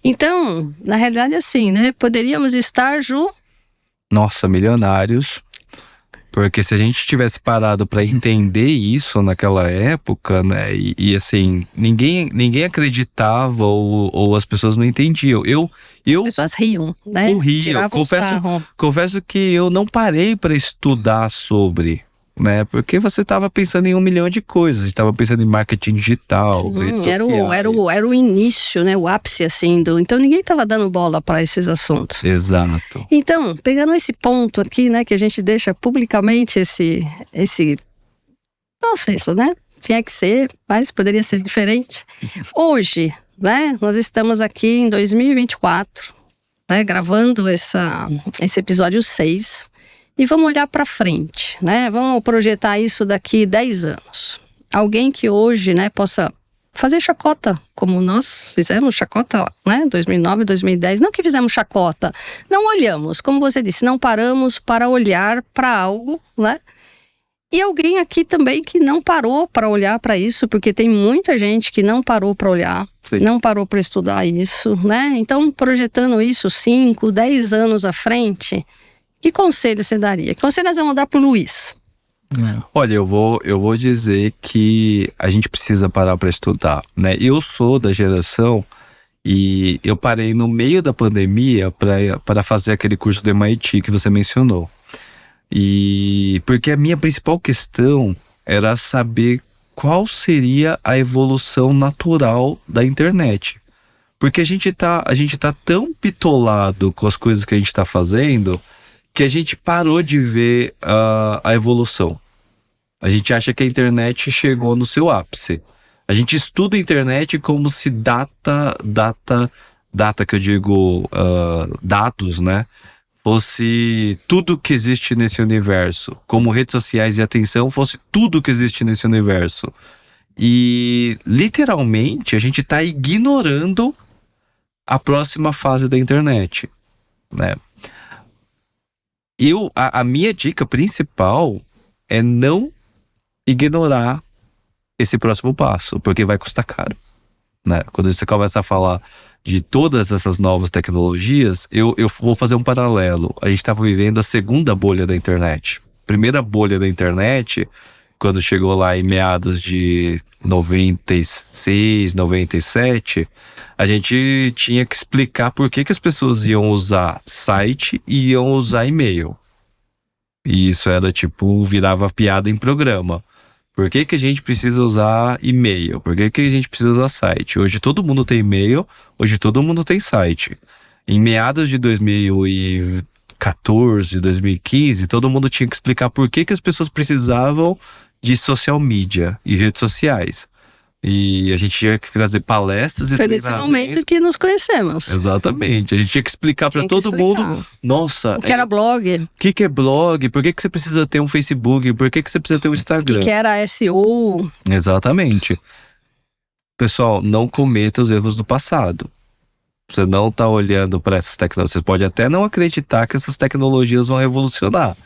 Então, na realidade, assim, né, poderíamos estar, Ju... Nossa, milionários. Porque se a gente tivesse parado para entender isso naquela época, né, e assim, ninguém acreditava ou as pessoas não entendiam. As pessoas riam, né? Tiravam sarro. Confesso que eu não parei para estudar sobre, né? Porque você estava pensando em 1 milhão de coisas. Estava pensando em marketing digital, redes sociais. Era o início, né? O ápice, assim, Então ninguém estava dando bola para esses assuntos. Exato. Então, pegando esse ponto aqui, né? Que a gente deixa publicamente esse não sei, né? Tinha que ser, mas poderia ser diferente. Hoje, né? Nós estamos aqui em 2024, né? Gravando esse episódio 6. E vamos olhar para frente, né? Vamos projetar isso daqui 10 anos. Alguém que hoje, né, possa fazer chacota, como nós fizemos chacota, né? 2009, 2010. Não que fizemos chacota, não olhamos, como você disse, não paramos para olhar para algo, né? E alguém aqui também que não parou para olhar para isso, porque tem muita gente que não parou para olhar, Sim. Não parou para estudar isso, né? Então, projetando isso 5, 10 anos à frente... Que conselho você daria? Que conselho nós vamos dar pro Luiz? Olha, eu vou dizer que a gente precisa parar para estudar, né? Eu sou da geração e eu parei no meio da pandemia para fazer aquele curso do MIT que você mencionou. E porque a minha principal questão era saber qual seria a evolução natural da internet. Porque a gente tá tão bitolado com as coisas que a gente está fazendo que a gente parou de ver a evolução. A gente acha que a internet chegou no seu ápice. A gente estuda a internet como se data que eu digo, dados, né? Fosse tudo que existe nesse universo. Como redes sociais e atenção fosse tudo que existe nesse universo. E, literalmente, a gente está ignorando a próxima fase da internet, né? A minha dica principal é não ignorar esse próximo passo, porque vai custar caro, né? Quando você começa a falar de todas essas novas tecnologias, eu vou fazer um paralelo. A gente estava vivendo a segunda bolha da internet. Primeira bolha da internet, quando chegou lá em meados de 96, 97, a gente tinha que explicar por que as pessoas iam usar site e iam usar e-mail. E isso era tipo, virava piada em programa. Por que a gente precisa usar e-mail? Por que a gente precisa usar site? Hoje todo mundo tem e-mail, hoje todo mundo tem site. Em meados de 2014, 2015, todo mundo tinha que explicar por que as pessoas precisavam de social media e redes sociais. E a gente tinha que fazer palestras e foi nesse momento que nos conhecemos. Exatamente. A gente tinha que explicar para todo mundo. Nossa, o que era blog? O que é blog? Por que você precisa ter um Facebook? Por que você precisa ter um Instagram? O que era SEO? Exatamente. Pessoal, não cometa os erros do passado. Você não está olhando para essas tecnologias. Você pode até não acreditar que essas tecnologias vão revolucionar,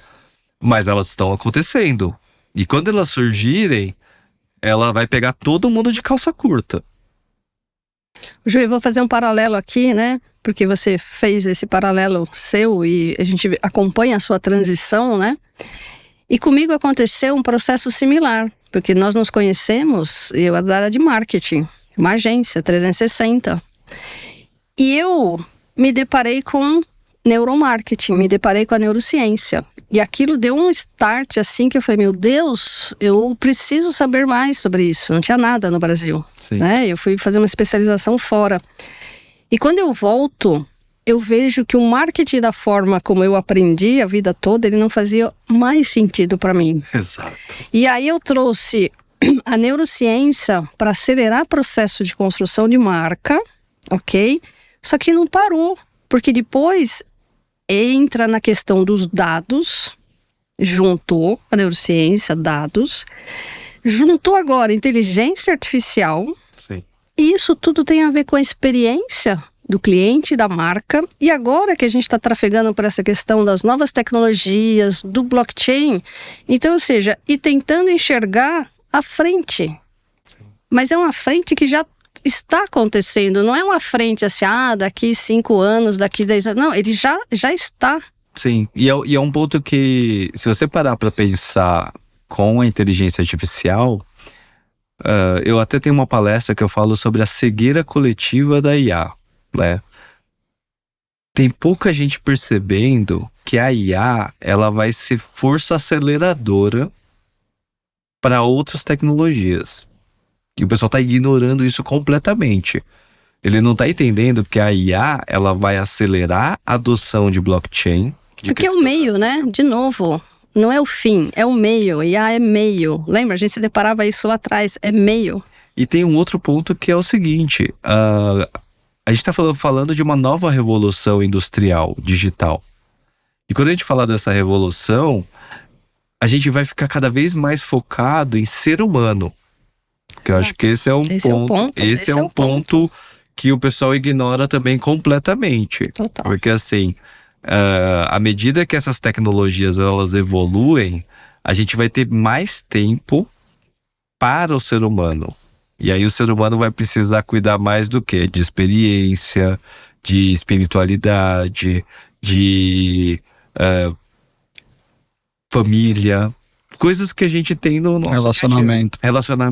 mas elas estão acontecendo. E quando elas surgirem, ela vai pegar todo mundo de calça curta. Ju, eu vou fazer um paralelo aqui, né? Porque você fez esse paralelo seu e a gente acompanha a sua transição, né? E comigo aconteceu um processo similar, porque nós nos conhecemos, eu era da área de marketing, uma agência 360. E eu me deparei com neuromarketing, me deparei com a neurociência. E aquilo deu um start assim que eu falei, meu Deus, eu preciso saber mais sobre isso. Não tinha nada no Brasil, né? Eu fui fazer uma especialização fora. E quando eu volto, eu vejo que o marketing da forma como eu aprendi a vida toda, ele não fazia mais sentido para mim. Exato. E aí eu trouxe a neurociência para acelerar o processo de construção de marca, ok? Só que não parou, porque depois entra na questão dos dados, juntou a neurociência, dados, juntou agora inteligência artificial. Sim. E isso tudo tem a ver com a experiência do cliente, da marca. E agora que a gente está trafegando por essa questão das novas tecnologias, do blockchain, então, ou seja, e tentando enxergar a frente. Mas é uma frente que já está acontecendo, não é uma frente assim, daqui 5 anos, daqui 10 anos, não, ele já está. Sim, e é um ponto que, se você parar para pensar com a inteligência artificial, eu até tenho uma palestra que eu falo sobre a cegueira coletiva da IA, né? Tem pouca gente percebendo que a IA, ela vai ser força aceleradora para outras tecnologias. E o pessoal está ignorando isso completamente. Ele não está entendendo que a IA, ela vai acelerar a adoção de blockchain. Porque é o meio, né? De novo, não é o fim, é o meio. IA é meio. Lembra? A gente se deparava isso lá atrás, é meio. E tem um outro ponto que é o seguinte. A gente está falando de uma nova revolução industrial, digital. E quando a gente fala dessa revolução, a gente vai ficar cada vez mais focado em ser humano. Que eu acho que esse é um ponto que o pessoal ignora também completamente. Total. Porque assim, à medida que essas tecnologias elas evoluem, a gente vai ter mais tempo para o ser humano. E aí o ser humano vai precisar cuidar mais do quê? De experiência, de espiritualidade, de família, coisas que a gente tem no nosso Relacionamento.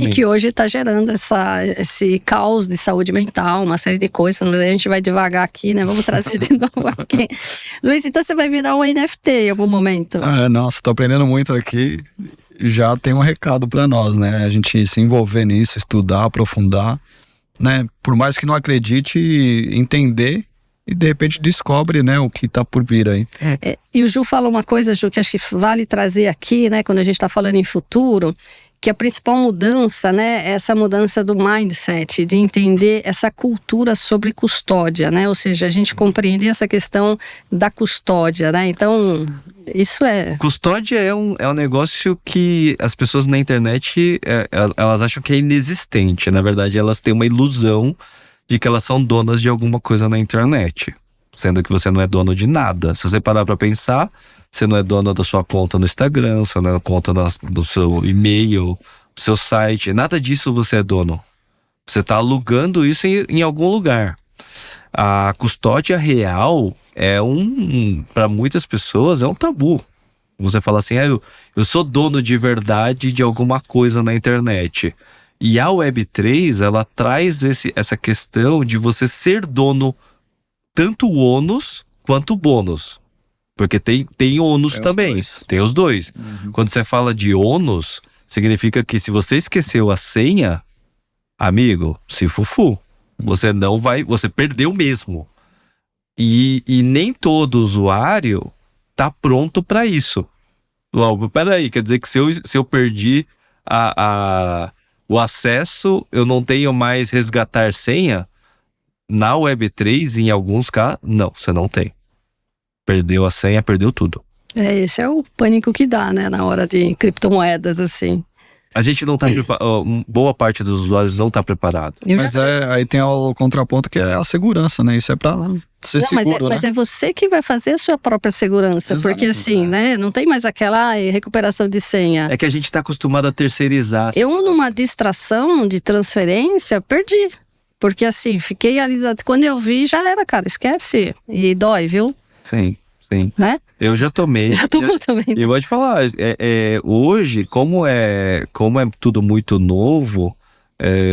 E que hoje está gerando esse caos de saúde mental, uma série de coisas, mas a gente vai devagar aqui, né? Vamos trazer de novo aqui. Luiz, então você vai virar um NFT em algum momento? Nossa, tô aprendendo muito aqui. Já tem um recado para nós, né? A gente se envolver nisso, estudar, aprofundar, né? Por mais que não acredite, entender e de repente descobre, né, o que tá por vir aí. E o Ju falou uma coisa, Ju, que acho que vale trazer aqui, né, quando a gente está falando em futuro, que a principal mudança, né, é essa mudança do mindset, de entender essa cultura sobre custódia, né, ou seja, a gente compreender essa questão da custódia, né, então isso é... Custódia é um negócio que as pessoas na internet, elas acham que é inexistente, na verdade elas têm uma ilusão de que elas são donas de alguma coisa na internet, sendo que você não é dono de nada. Se você parar pra pensar, você não é dono da sua conta no Instagram, você não é conta do seu e-mail, do seu site, nada disso você é dono. Você tá alugando isso em algum lugar. A custódia real para muitas pessoas é um tabu. Você fala assim, eu sou dono de verdade de alguma coisa na internet. E a Web3, ela traz essa questão de você ser dono tanto o ônus quanto o bônus. Porque tem ônus também. Tem os dois. Uhum. Quando você fala de ônus, significa que se você esqueceu a senha, amigo, se fufu. Você não vai, você perdeu mesmo. E nem todo usuário tá pronto para isso. Logo, peraí, quer dizer que se eu perdi o acesso, eu não tenho mais resgatar senha? Na Web3, em alguns casos, não, você não tem. Perdeu a senha, perdeu tudo. Esse é o pânico que dá, né, na hora de criptomoedas, assim. A gente não tá preparado, boa parte dos usuários não tá preparado. Mas aí tem o contraponto que é a segurança, né? Isso é pra ser seguro, mas é você que vai fazer a sua própria segurança. Exato, porque assim, né? Não tem mais aquela recuperação de senha. É que a gente tá acostumado a terceirizar. Eu, numa distração de transferência, perdi. Porque assim, fiquei ali, quando eu vi, já era, cara, esquece. E dói, viu? Sim. Né? Eu já tomei. Já tomou também. E eu vou te falar, hoje, como é tudo muito novo,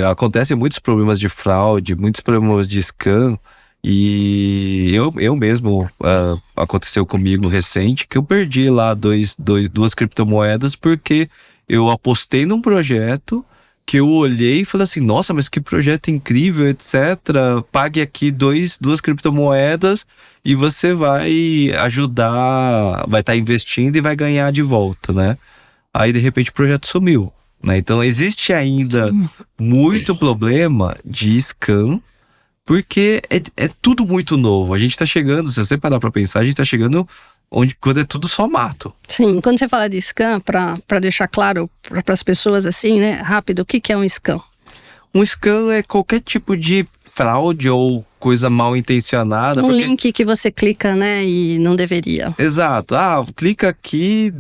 acontecem muitos problemas de fraude, muitos problemas de scam. E eu mesmo, aconteceu comigo recente, que eu perdi lá duas criptomoedas porque eu apostei num projeto que eu olhei e falei assim, nossa, mas que projeto incrível, etc. Pague aqui duas criptomoedas e você vai ajudar, vai estar investindo e vai ganhar de volta, né? Aí, de repente, o projeto sumiu, né? Então, existe ainda muito problema de scam, porque é tudo muito novo. A gente tá chegando, se você parar pra pensar, a gente tá chegando quando é tudo só mato. Sim, quando você fala de scam, para deixar claro para as pessoas assim, né, rápido, o que é um scam? Um scam é qualquer tipo de fraude ou coisa mal intencionada. Link que você clica, né, e não deveria. Exato. Clica aqui,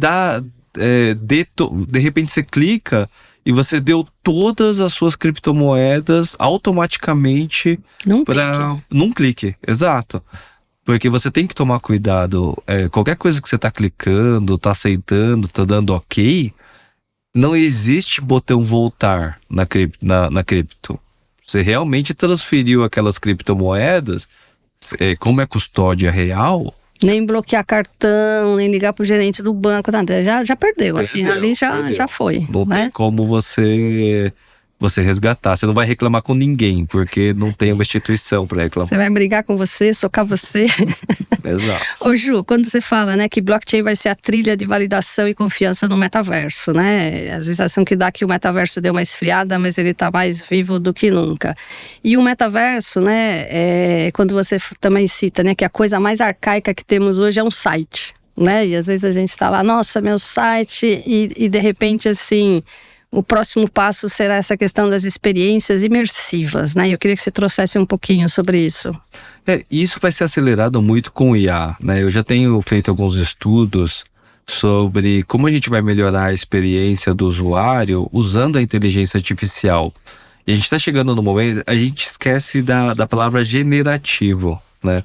de repente você clica e você deu todas as suas criptomoedas automaticamente num clique. Exato. Porque você tem que tomar cuidado. Qualquer coisa que você tá clicando, tá aceitando, tá dando ok, não existe botão voltar na cripto. Você realmente transferiu aquelas criptomoedas, como é custódia real... Nem bloquear cartão, nem ligar pro gerente do banco, nada. Já perdeu, assim, ali já foi. Não né? tem como você resgatar. Você não vai reclamar com ninguém, porque não tem uma instituição para reclamar. Você vai brigar com você, socar você. Exato. Ô Ju, quando você fala, né, que blockchain vai ser a trilha de validação e confiança no metaverso, né? A sensação que dá que o metaverso deu uma esfriada, mas ele tá mais vivo do que nunca. E o metaverso, né, quando você também cita, né, que a coisa mais arcaica que temos hoje é um site, né? E às vezes a gente tá lá, nossa, meu site, e de repente, assim... O próximo passo será essa questão das experiências imersivas, né? Eu queria que você trouxesse um pouquinho sobre isso. Isso vai ser acelerado muito com o IA, né? Eu já tenho feito alguns estudos sobre como a gente vai melhorar a experiência do usuário usando a inteligência artificial. E a gente está chegando no momento, a gente esquece da palavra generativo, né?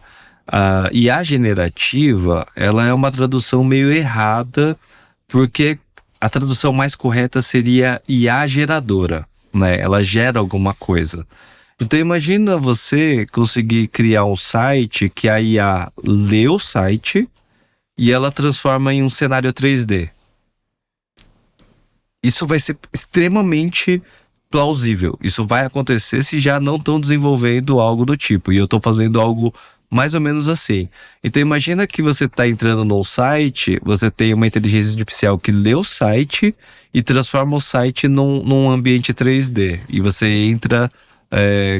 A IA generativa, ela é uma tradução meio errada porque a tradução mais correta seria IA geradora, né? Ela gera alguma coisa. Então imagina você conseguir criar um site que a IA lê o site e ela transforma em um cenário 3D. Isso vai ser extremamente plausível. Isso vai acontecer se já não estão desenvolvendo algo do tipo. E eu estou fazendo algo mais ou menos assim. Então imagina que você está entrando num site, você tem uma inteligência artificial que lê o site e transforma o site num ambiente 3D. E você entra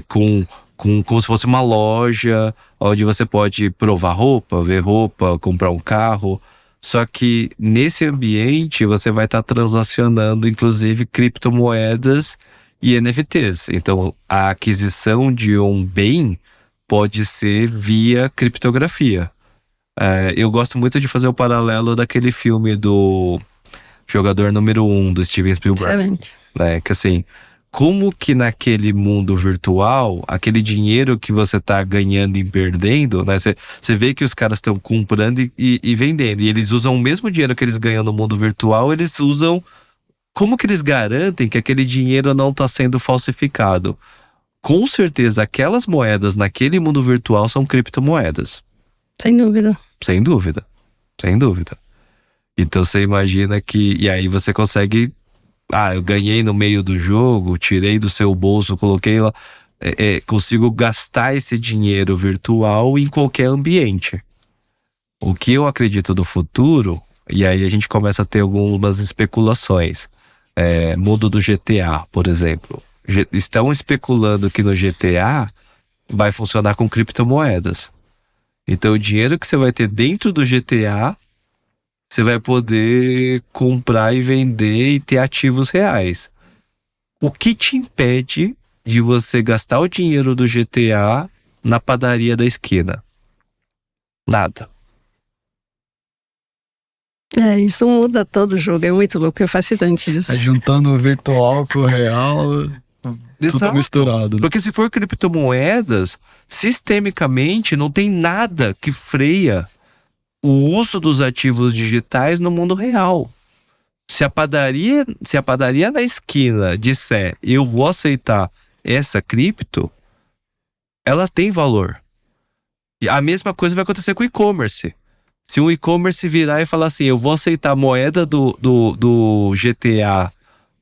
como se fosse uma loja, onde você pode provar roupa, ver roupa, comprar um carro. Só que nesse ambiente você vai estar transacionando inclusive criptomoedas e NFTs. Então a aquisição de um bem pode ser via criptografia. Eu gosto muito de fazer o paralelo daquele filme do Jogador Número 1 do Steven Spielberg. Excelente. Que assim, como que naquele mundo virtual, aquele dinheiro que você tá ganhando e perdendo, né? Você vê que os caras estão comprando e vendendo. E eles usam o mesmo dinheiro que eles ganham no mundo virtual, eles usam... Como que eles garantem que aquele dinheiro não está sendo falsificado? Com certeza, aquelas moedas naquele mundo virtual são criptomoedas. Sem dúvida. Sem dúvida. Sem dúvida. Então você imagina que... E aí você consegue... eu ganhei no meio do jogo, tirei do seu bolso, coloquei lá. Consigo gastar esse dinheiro virtual em qualquer ambiente. O que eu acredito do futuro, e aí a gente começa a ter algumas especulações. Mundo do GTA, por exemplo. Estão especulando que no GTA vai funcionar com criptomoedas. Então o dinheiro que você vai ter dentro do GTA, você vai poder comprar e vender e ter ativos reais. O que te impede de você gastar o dinheiro do GTA na padaria da esquina? Nada. Isso muda todo o jogo, é muito louco, é fascinante isso. Juntando o virtual com o real, tudo misturado. Né? Porque se for criptomoedas, sistemicamente não tem nada que freia o uso dos ativos digitais no mundo real. Se a padaria na esquina disser eu vou aceitar essa cripto, ela tem valor. E a mesma coisa vai acontecer com o e-commerce. Se um e-commerce virar e falar assim, eu vou aceitar a moeda do GTA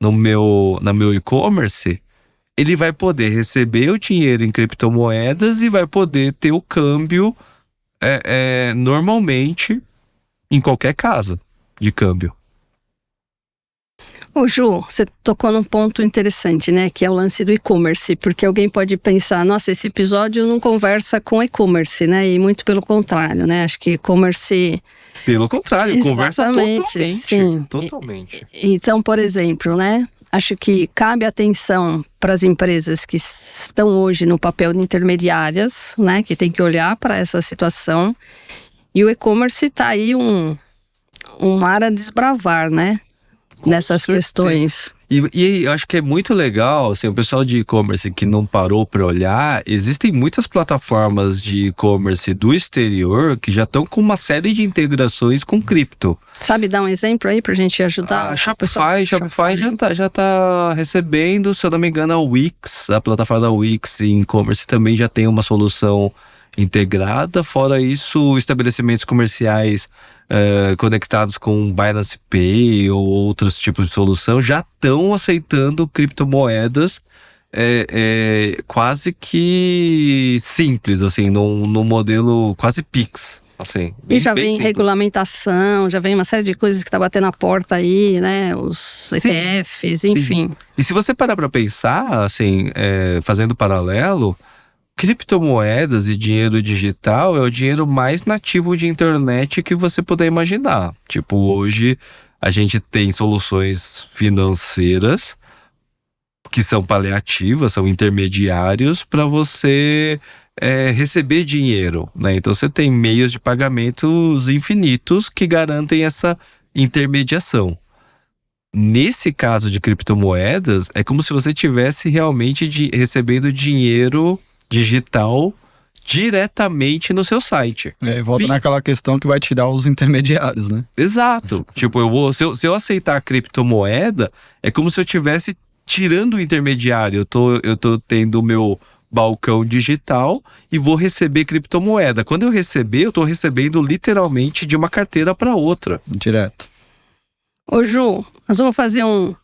no meu e-commerce, ele vai poder receber o dinheiro em criptomoedas e vai poder ter o câmbio normalmente em qualquer casa de câmbio. Ô Ju, você tocou num ponto interessante, né? Que é o lance do e-commerce, porque alguém pode pensar, nossa, esse episódio não conversa com e-commerce, né? E muito pelo contrário, né? Acho que e-commerce... Pelo contrário, conversa totalmente. Sim. Totalmente. Então, por exemplo, né? Acho que cabe atenção para as empresas que estão hoje no papel de intermediárias, né? Que tem que olhar para essa situação. E o e-commerce está aí um mar a desbravar, né? Nessas questões. E eu acho que é muito legal, assim, o pessoal de e-commerce que não parou para olhar, existem muitas plataformas de e-commerce do exterior que já estão com uma série de integrações com cripto. Sabe dar um exemplo aí pra gente ajudar? A Shopify já tá recebendo, se eu não me engano, a Wix, a plataforma da Wix em e-commerce também já tem uma solução integrada. Fora isso, estabelecimentos comerciais conectados com Binance Pay ou outros tipos de solução já estão aceitando criptomoedas quase que simples, assim, no modelo quase Pix. Assim, e já vem regulamentação, já vem uma série de coisas que tá batendo na porta aí, né? Os ETFs, enfim. Sim. E se você parar para pensar, assim, fazendo paralelo, criptomoedas e dinheiro digital é o dinheiro mais nativo de internet que você puder imaginar. Tipo, hoje a gente tem soluções financeiras que são paliativas, são intermediários para você receber dinheiro, né? Então você tem meios de pagamentos infinitos que garantem essa intermediação. Nesse caso de criptomoedas, é como se você tivesse realmente recebendo dinheiro digital diretamente no seu site. E volta naquela questão que vai tirar os intermediários, né? Exato. Tipo, se eu aceitar a criptomoeda, é como se eu estivesse tirando o intermediário. Eu tô tendo o meu balcão digital e vou receber criptomoeda. Quando eu receber, eu tô recebendo literalmente de uma carteira para outra. Direto. Ô Ju, nós vamos fazer um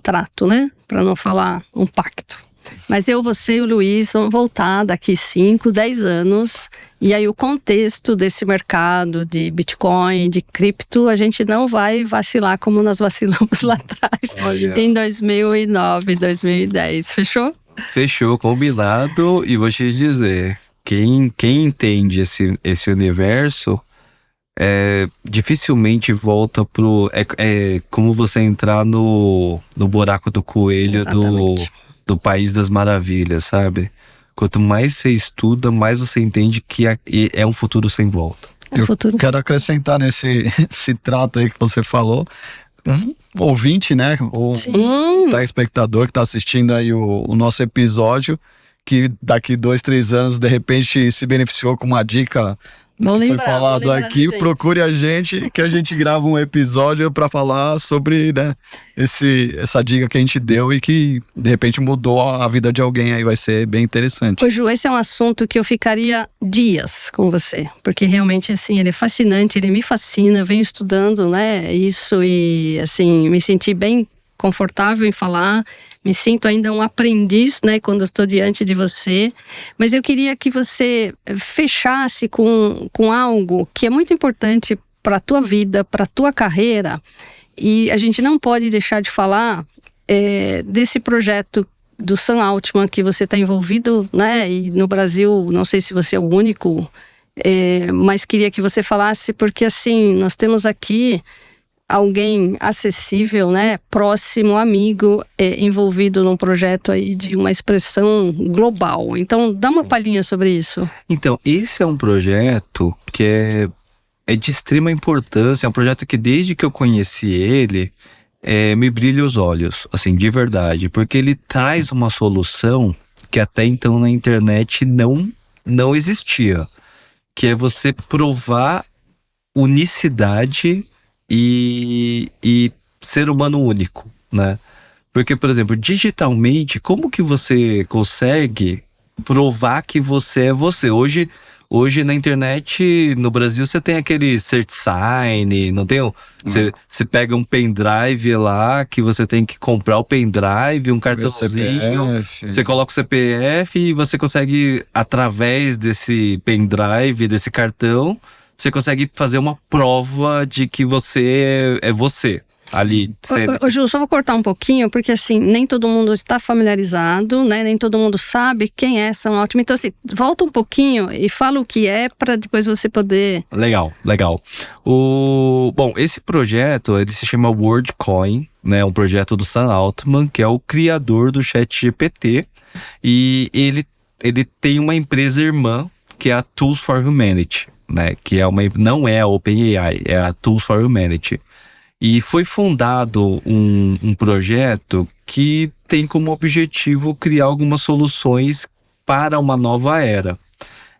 trato, né? Para não falar um pacto. Mas eu, você e o Luiz vamos voltar daqui 5, 10 anos. E aí o contexto desse mercado de Bitcoin, de cripto, a gente não vai vacilar como nós vacilamos lá atrás, em 2009, 2010. Fechou? Fechou, combinado. E vou te dizer, quem entende esse universo, dificilmente volta pro... É como você entrar no buraco do coelho do País das Maravilhas, sabe? Quanto mais você estuda, mais você entende que é um futuro sem volta. É futuro. Quero acrescentar esse trato aí que você falou. Ouvinte, né? Ou telespectador que tá assistindo aí o nosso episódio, que daqui 2, 3 anos, de repente, se beneficiou com uma dica foi falado aqui, procure a gente, que a gente grava um episódio para falar sobre, né, essa dica que a gente deu e que de repente mudou a vida de alguém, aí vai ser bem interessante. Ô Ju, esse é um assunto que eu ficaria dias com você, porque realmente assim, ele é fascinante, ele me fascina, eu venho estudando, né, isso e assim, me senti bem confortável em falar, me sinto ainda um aprendiz, né, quando estou diante de você, mas eu queria que você fechasse com algo que é muito importante para a tua vida, para a tua carreira, e a gente não pode deixar de falar desse projeto do Sam Altman que você está envolvido, né, e no Brasil, não sei se você é o único, mas queria que você falasse, porque assim, nós temos aqui alguém acessível, né, próximo, amigo, envolvido num projeto aí de uma expressão global. Então, dá uma palhinha sobre isso. Então, esse é um projeto que é de extrema importância, é um projeto que desde que eu conheci ele, me brilha os olhos, assim, de verdade, porque ele traz uma solução que até então na internet não existia, que é você provar unicidade e ser humano único, né? Porque, por exemplo, digitalmente, como que você consegue provar que você é você? Hoje na internet, no Brasil, você tem aquele CertSign, não tem? Você pega um pendrive lá, que você tem que comprar o pendrive, um cartãozinho, você coloca o CPF e você consegue, através desse pendrive, desse cartão, você consegue fazer uma prova de que você é você. Ali. Ô, Ju, só vou cortar um pouquinho, porque assim, nem todo mundo está familiarizado, né? Nem todo mundo sabe quem é Sam Altman. Então assim, volta um pouquinho e fala o que é para depois você poder... Legal. Bom, esse projeto, ele se chama WorldCoin, né? Um projeto do Sam Altman, que é o criador do ChatGPT. E ele tem uma empresa irmã, que é a Tools for Humanity, né? Que não é a OpenAI, é a Tools for Humanity. E foi fundado um projeto que tem como objetivo criar algumas soluções para uma nova era.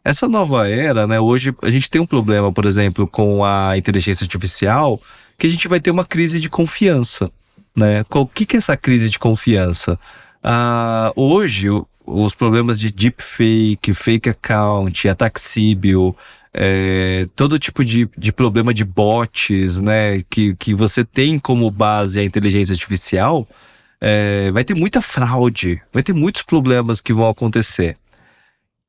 Essa nova era, né, hoje a gente tem um problema, por exemplo, com a inteligência artificial, que a gente vai ter uma crise de confiança, né? O que é essa crise de confiança? Hoje, os problemas de deepfake, fake account, ataque síbil, todo tipo de problema de bots, né, que você tem como base a inteligência artificial, vai ter muita fraude, vai ter muitos problemas que vão acontecer.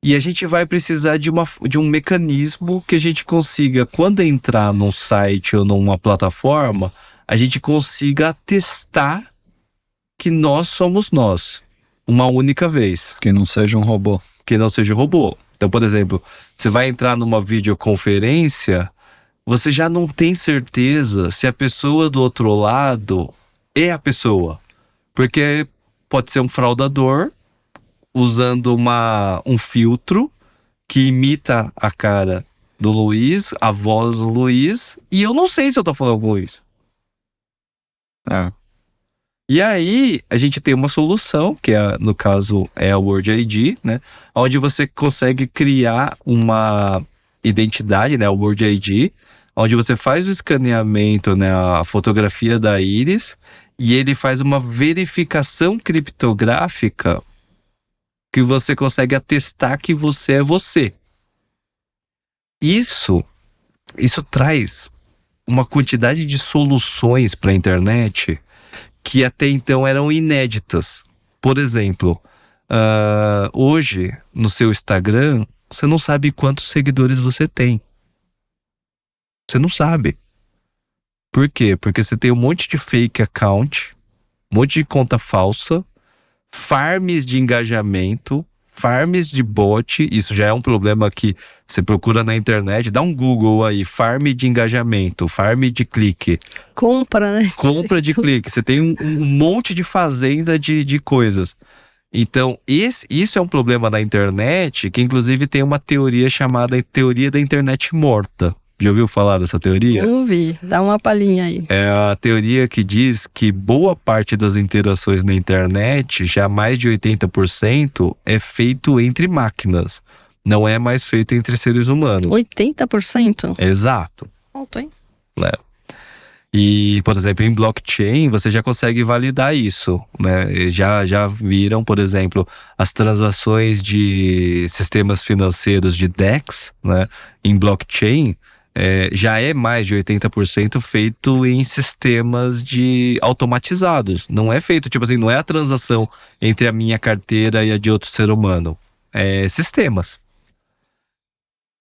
E a gente vai precisar de um mecanismo que a gente consiga, quando entrar num site ou numa plataforma, a gente consiga atestar que nós somos nós, uma única vez. Que não seja um robô. Que não seja um robô. Então, por exemplo, você vai entrar numa videoconferência, você já não tem certeza se a pessoa do outro lado é a pessoa. Porque pode ser um fraudador usando um filtro que imita a cara do Luiz, a voz do Luiz, e eu não sei se eu tô falando com o Luiz. E aí, a gente tem uma solução, que no caso é a World ID, né? Onde você consegue criar uma identidade, né? O World ID, onde você faz o escaneamento, né? A fotografia da íris, e ele faz uma verificação criptográfica que você consegue atestar que você é você. Isso traz uma quantidade de soluções para a internet que até então eram inéditas. Por exemplo, hoje no seu Instagram, você não sabe quantos seguidores você tem. Você não sabe. Por quê? Porque você tem um monte de fake account, um monte de conta falsa, farms de engajamento, farms de bot. Isso já é um problema que você procura na internet, dá um Google aí, farm de engajamento, farm de clique. Compra, né? Compra de clique. Você tem um monte de fazenda de coisas. Então, isso é um problema na internet, que inclusive tem uma teoria chamada teoria da internet morta. Já ouviu falar dessa teoria? Eu ouvi, dá uma palhinha aí. É a teoria que diz que boa parte das interações na internet, já mais de 80%, é feito entre máquinas. Não é mais feito entre seres humanos. 80%? Exato. Alto, hein? Né? E, por exemplo, em blockchain, você já consegue validar isso, né? Já viram, por exemplo, as transações de sistemas financeiros de DEX, né? Em blockchain, já é mais de 80% feito em sistemas automatizados. Não é feito, tipo assim, não é a transação entre a minha carteira e a de outro ser humano. É sistemas.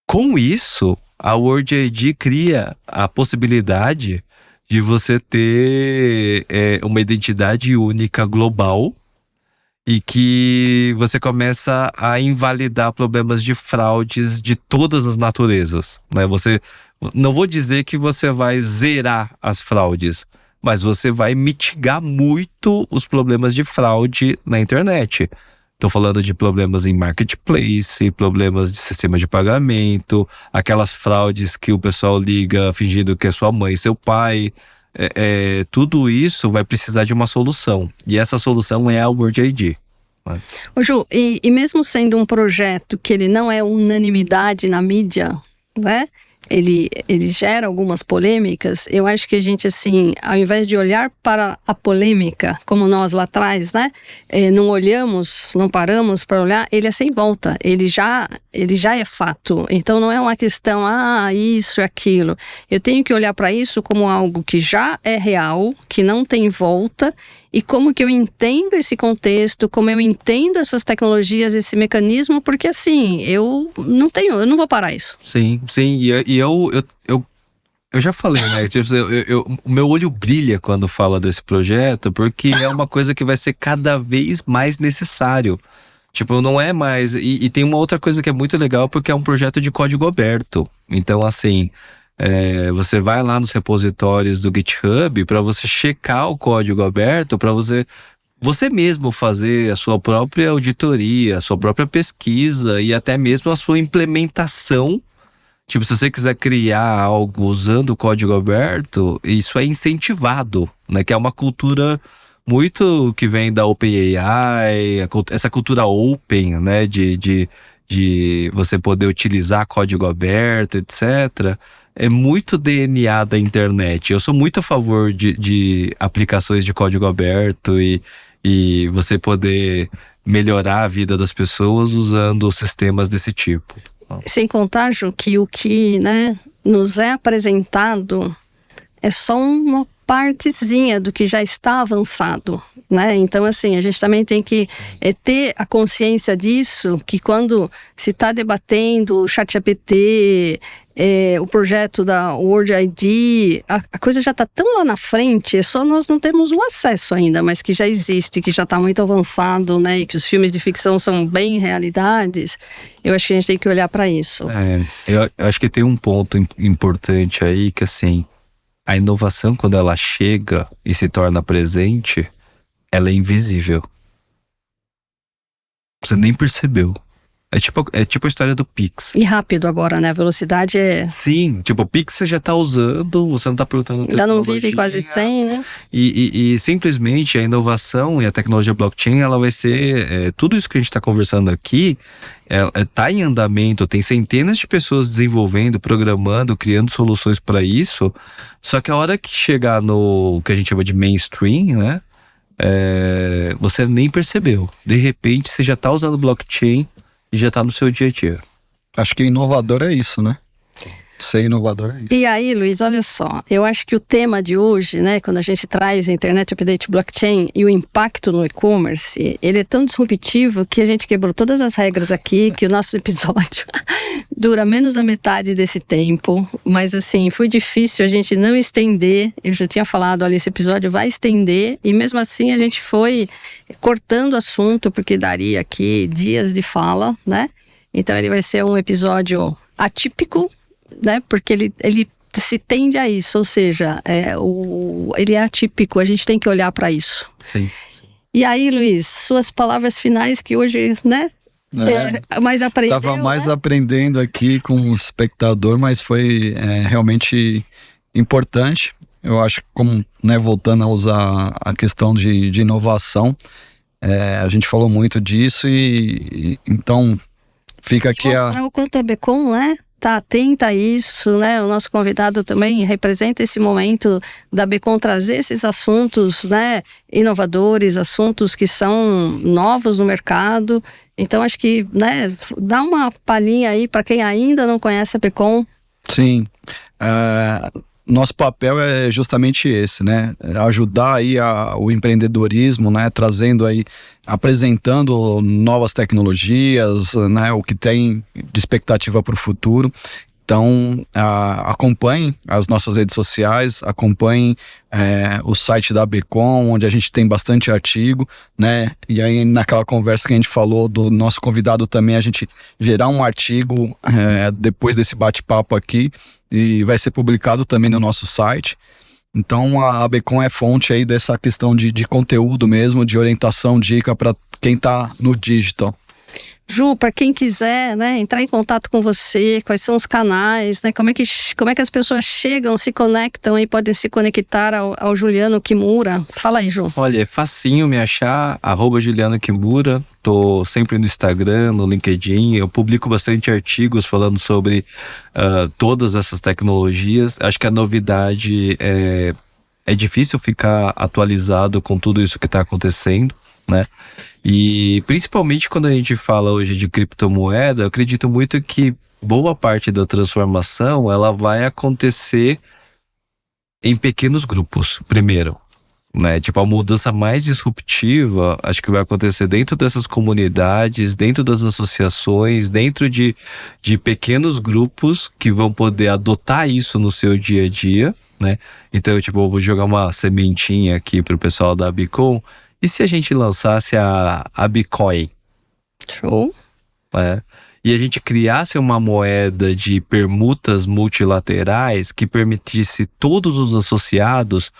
Com isso, a World ID cria a possibilidade de você ter uma identidade única global e que você começa a invalidar problemas de fraudes de todas as naturezas, né? Não vou dizer que você vai zerar as fraudes, mas você vai mitigar muito os problemas de fraude na internet. Estou falando de problemas em marketplace, problemas de sistema de pagamento, aquelas fraudes que o pessoal liga fingindo que é sua mãe e seu pai. Tudo isso vai precisar de uma solução. E essa solução é a World ID. Né? Ô Ju, e mesmo sendo um projeto que ele não é unanimidade na mídia, né? Ele gera algumas polêmicas. Eu acho que a gente, assim, ao invés de olhar para a polêmica, como nós lá atrás, né? Não paramos para olhar, ele é sem volta. Ele já é fato. Então não é uma questão, isso e aquilo. Eu tenho que olhar para isso como algo que já é real, que não tem volta, e como que eu entendo esse contexto, como eu entendo essas tecnologias, esse mecanismo, porque assim, eu não vou parar isso. Sim. E eu já falei, né? O meu olho brilha quando fala desse projeto, porque é uma coisa que vai ser cada vez mais necessário. Tipo, não é mais... E tem uma outra coisa que é muito legal, porque é um projeto de código aberto. Então, assim... você vai lá nos repositórios do GitHub para você checar o código aberto, para você mesmo fazer a sua própria auditoria, a sua própria pesquisa e até mesmo a sua implementação. Tipo, se você quiser criar algo usando o código aberto, isso é incentivado, né? Que é uma cultura muito que vem da OpenAI, essa cultura open, né? De você poder utilizar código aberto, etc., é muito DNA da internet. Eu sou muito a favor de aplicações de código aberto e você poder melhorar a vida das pessoas usando sistemas desse tipo. Sem contar, Ju, que o que, né, nos é apresentado é só uma partezinha do que já está avançado, né? Então, assim, a gente também tem que ter a consciência disso, que quando se está debatendo o ChatGPT, o projeto da World ID, a coisa já está tão lá na frente, é só nós não temos o acesso ainda, mas que já existe, que já está muito avançado, né? E que os filmes de ficção são bem realidades. Eu acho que a gente tem que olhar para isso. Eu acho que tem um ponto importante aí, que assim, a inovação, quando ela chega e se torna presente, ela é invisível. Você nem percebeu. É tipo a história do Pix. E rápido agora, né? A velocidade é... Sim, tipo, o Pix você já tá usando, você não tá perguntando... Ainda não vive quase 100, né? E simplesmente a inovação e a tecnologia blockchain, ela vai ser... tudo isso que a gente tá conversando aqui, tá em andamento, tem centenas de pessoas desenvolvendo, programando, criando soluções para isso, só que a hora que chegar no que a gente chama de mainstream, né? Você nem percebeu. De repente, você já tá usando blockchain e já tá no seu dia a dia. Acho que inovador é isso, né? Ser inovador é isso. E aí, Luiz, olha só, eu acho que o tema de hoje, né, quando a gente traz Internet Update Blockchain e o impacto no e-commerce, ele é tão disruptivo que a gente quebrou todas as regras aqui, que o nosso episódio dura menos da metade desse tempo, mas assim, foi difícil a gente não estender, eu já tinha falado, olha, esse episódio vai estender, e mesmo assim a gente foi cortando o assunto, porque daria aqui dias de fala, né? Então ele vai ser um episódio atípico, né? Porque ele se tende a isso, ou seja, ele é atípico, a gente tem que olhar para isso. Sim. E aí, Luiz, suas palavras finais que hoje, né? Mais aprendeu, Tava mais né? aprendendo aqui com o espectador, mas foi realmente importante. Eu acho que, como, né, voltando a usar a questão de inovação, a gente falou muito disso e então fica aqui mostrar o quanto a Becom, né? Tá atenta a isso, né? O nosso convidado também representa esse momento da Becom trazer esses assuntos, né, inovadores, assuntos que são novos no mercado. Então acho que, né, dá uma palhinha aí para quem ainda não conhece a Becom. Sim, nosso papel é justamente esse, né? Ajudar aí o empreendedorismo, né? Trazendo aí, apresentando novas tecnologias, né? O que tem de expectativa para o futuro. Então, acompanhem as nossas redes sociais, acompanhem o site da Becom, onde a gente tem bastante artigo, né? E aí, naquela conversa que a gente falou do nosso convidado também, a gente gerar um artigo depois desse bate-papo aqui, e vai ser publicado também no nosso site. Então, a Becom é fonte aí dessa questão de conteúdo mesmo, de orientação, dica para quem está no digital. Ju, para quem quiser, né, entrar em contato com você, quais são os canais, né, como é que as pessoas chegam, se conectam e podem se conectar ao Juliano Kimura? Fala aí, Ju. Olha, é facinho me achar, @Juliano Kimura. Tô sempre no Instagram, no LinkedIn. Eu publico bastante artigos falando sobre todas essas tecnologias. Acho que a novidade é difícil ficar atualizado com tudo isso que está acontecendo, né? E principalmente quando a gente fala hoje de criptomoeda, eu acredito muito que boa parte da transformação ela vai acontecer em pequenos grupos, primeiro, né? Tipo, a mudança mais disruptiva acho que vai acontecer dentro dessas comunidades, dentro das associações, dentro de pequenos grupos que vão poder adotar isso no seu dia a dia, né? Então, eu vou jogar uma sementinha aqui pro pessoal da Becom. E se a gente lançasse a Bitcoin? Show. E a gente criasse uma moeda de permutas multilaterais que permitisse todos os associados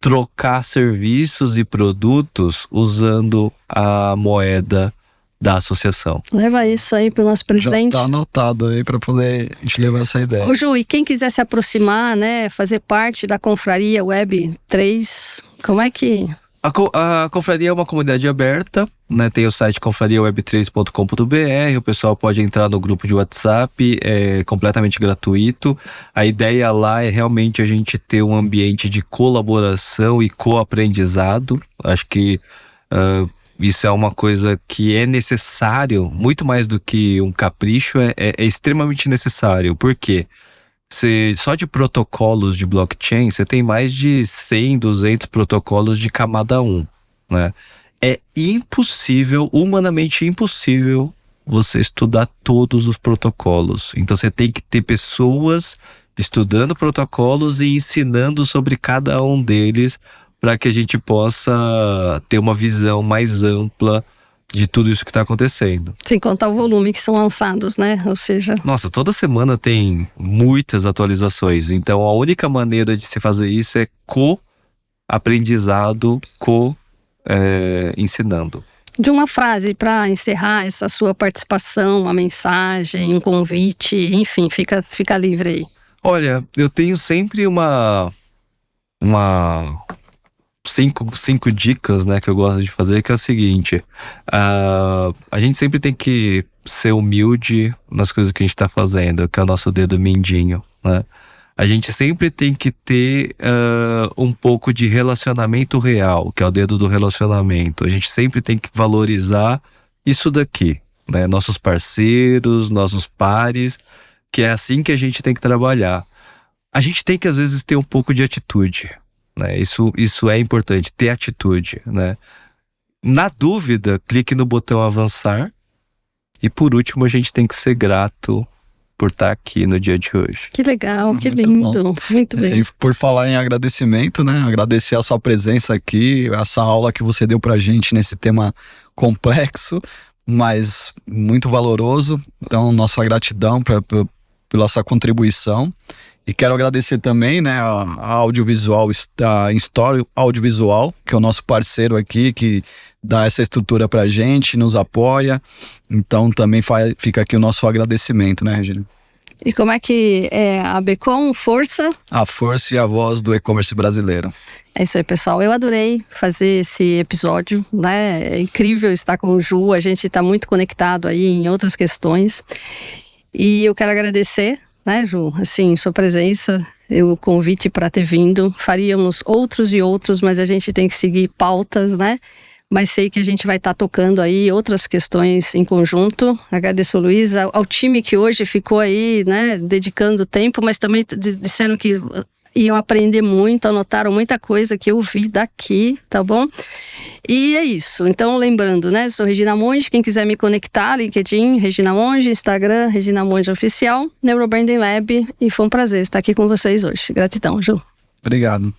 trocar serviços e produtos usando a moeda da associação. Leva isso aí pro nosso presidente. Já tá anotado aí para poder a gente levar essa ideia. Ô, Ju, e quem quiser se aproximar, né, fazer parte da Confraria Web 3, como é que... A Confraria é uma comunidade aberta, né? Tem o site confrariaweb3.com.br. O pessoal pode entrar no grupo de WhatsApp, é completamente gratuito. A ideia lá é realmente a gente ter um ambiente de colaboração e coaprendizado. Acho que isso é uma coisa que é necessário, muito mais do que um capricho, é extremamente necessário. Por quê? Só de protocolos de blockchain, você tem mais de 100, 200 protocolos de camada 1, né? É impossível, humanamente impossível, você estudar todos os protocolos. Então você tem que ter pessoas estudando protocolos e ensinando sobre cada um deles para que a gente possa ter uma visão mais ampla de tudo isso que está acontecendo. Sem contar o volume que são lançados, né? Ou seja... Nossa, toda semana tem muitas atualizações. Então a única maneira de se fazer isso é co-aprendizado, ensinando. De uma frase para encerrar essa sua participação, uma mensagem, um convite, enfim, fica livre aí. Olha, eu tenho sempre cinco dicas, né, que eu gosto de fazer, que é o seguinte: a gente sempre tem que ser humilde nas coisas que a gente está fazendo, que é o nosso dedo mindinho, né? A gente sempre tem que ter um pouco de relacionamento real, que é o dedo do relacionamento. A gente sempre tem que valorizar isso daqui, né? Nossos parceiros, nossos pares, que é assim que a gente tem que trabalhar. A gente tem que, às vezes, ter um pouco de atitude, né? Isso é importante, ter atitude, né? Na dúvida, clique no botão avançar. E por último, a gente tem que ser grato por estar aqui no dia de hoje. Que legal, que Muito lindo. bom. Muito bem. E por falar em agradecimento, né? Agradecer a sua presença aqui, essa aula que você deu pra gente nesse tema complexo, mas muito valoroso. Então, nossa gratidão pela sua contribuição. E quero agradecer também, né, a audiovisual, a Story Audiovisual, que é o nosso parceiro aqui, que dá essa estrutura pra gente, nos apoia. Então também fica aqui o nosso agradecimento, né, Regina? E como é que é a Becom? Força? A força e a voz do e-commerce brasileiro. É isso aí, pessoal. Eu adorei fazer esse episódio, né? É incrível estar com o Ju, a gente está muito conectado aí em outras questões. E eu quero agradecer, né, Ju, assim, sua presença, o convite para ter vindo. Faríamos outros e outros, mas a gente tem que seguir pautas, né? Mas sei que a gente vai estar tocando aí outras questões em conjunto. Agradeço, Luísa, ao time que hoje ficou aí, né, dedicando tempo, mas também disseram que iam aprender muito, anotaram muita coisa que eu vi daqui, tá bom? E é isso. Então, lembrando, né, sou Regina Monge, quem quiser me conectar, LinkedIn, Regina Monge, Instagram, Regina Monge Oficial, Neurobranding Lab, e foi um prazer estar aqui com vocês hoje. Gratidão, Ju. Obrigado.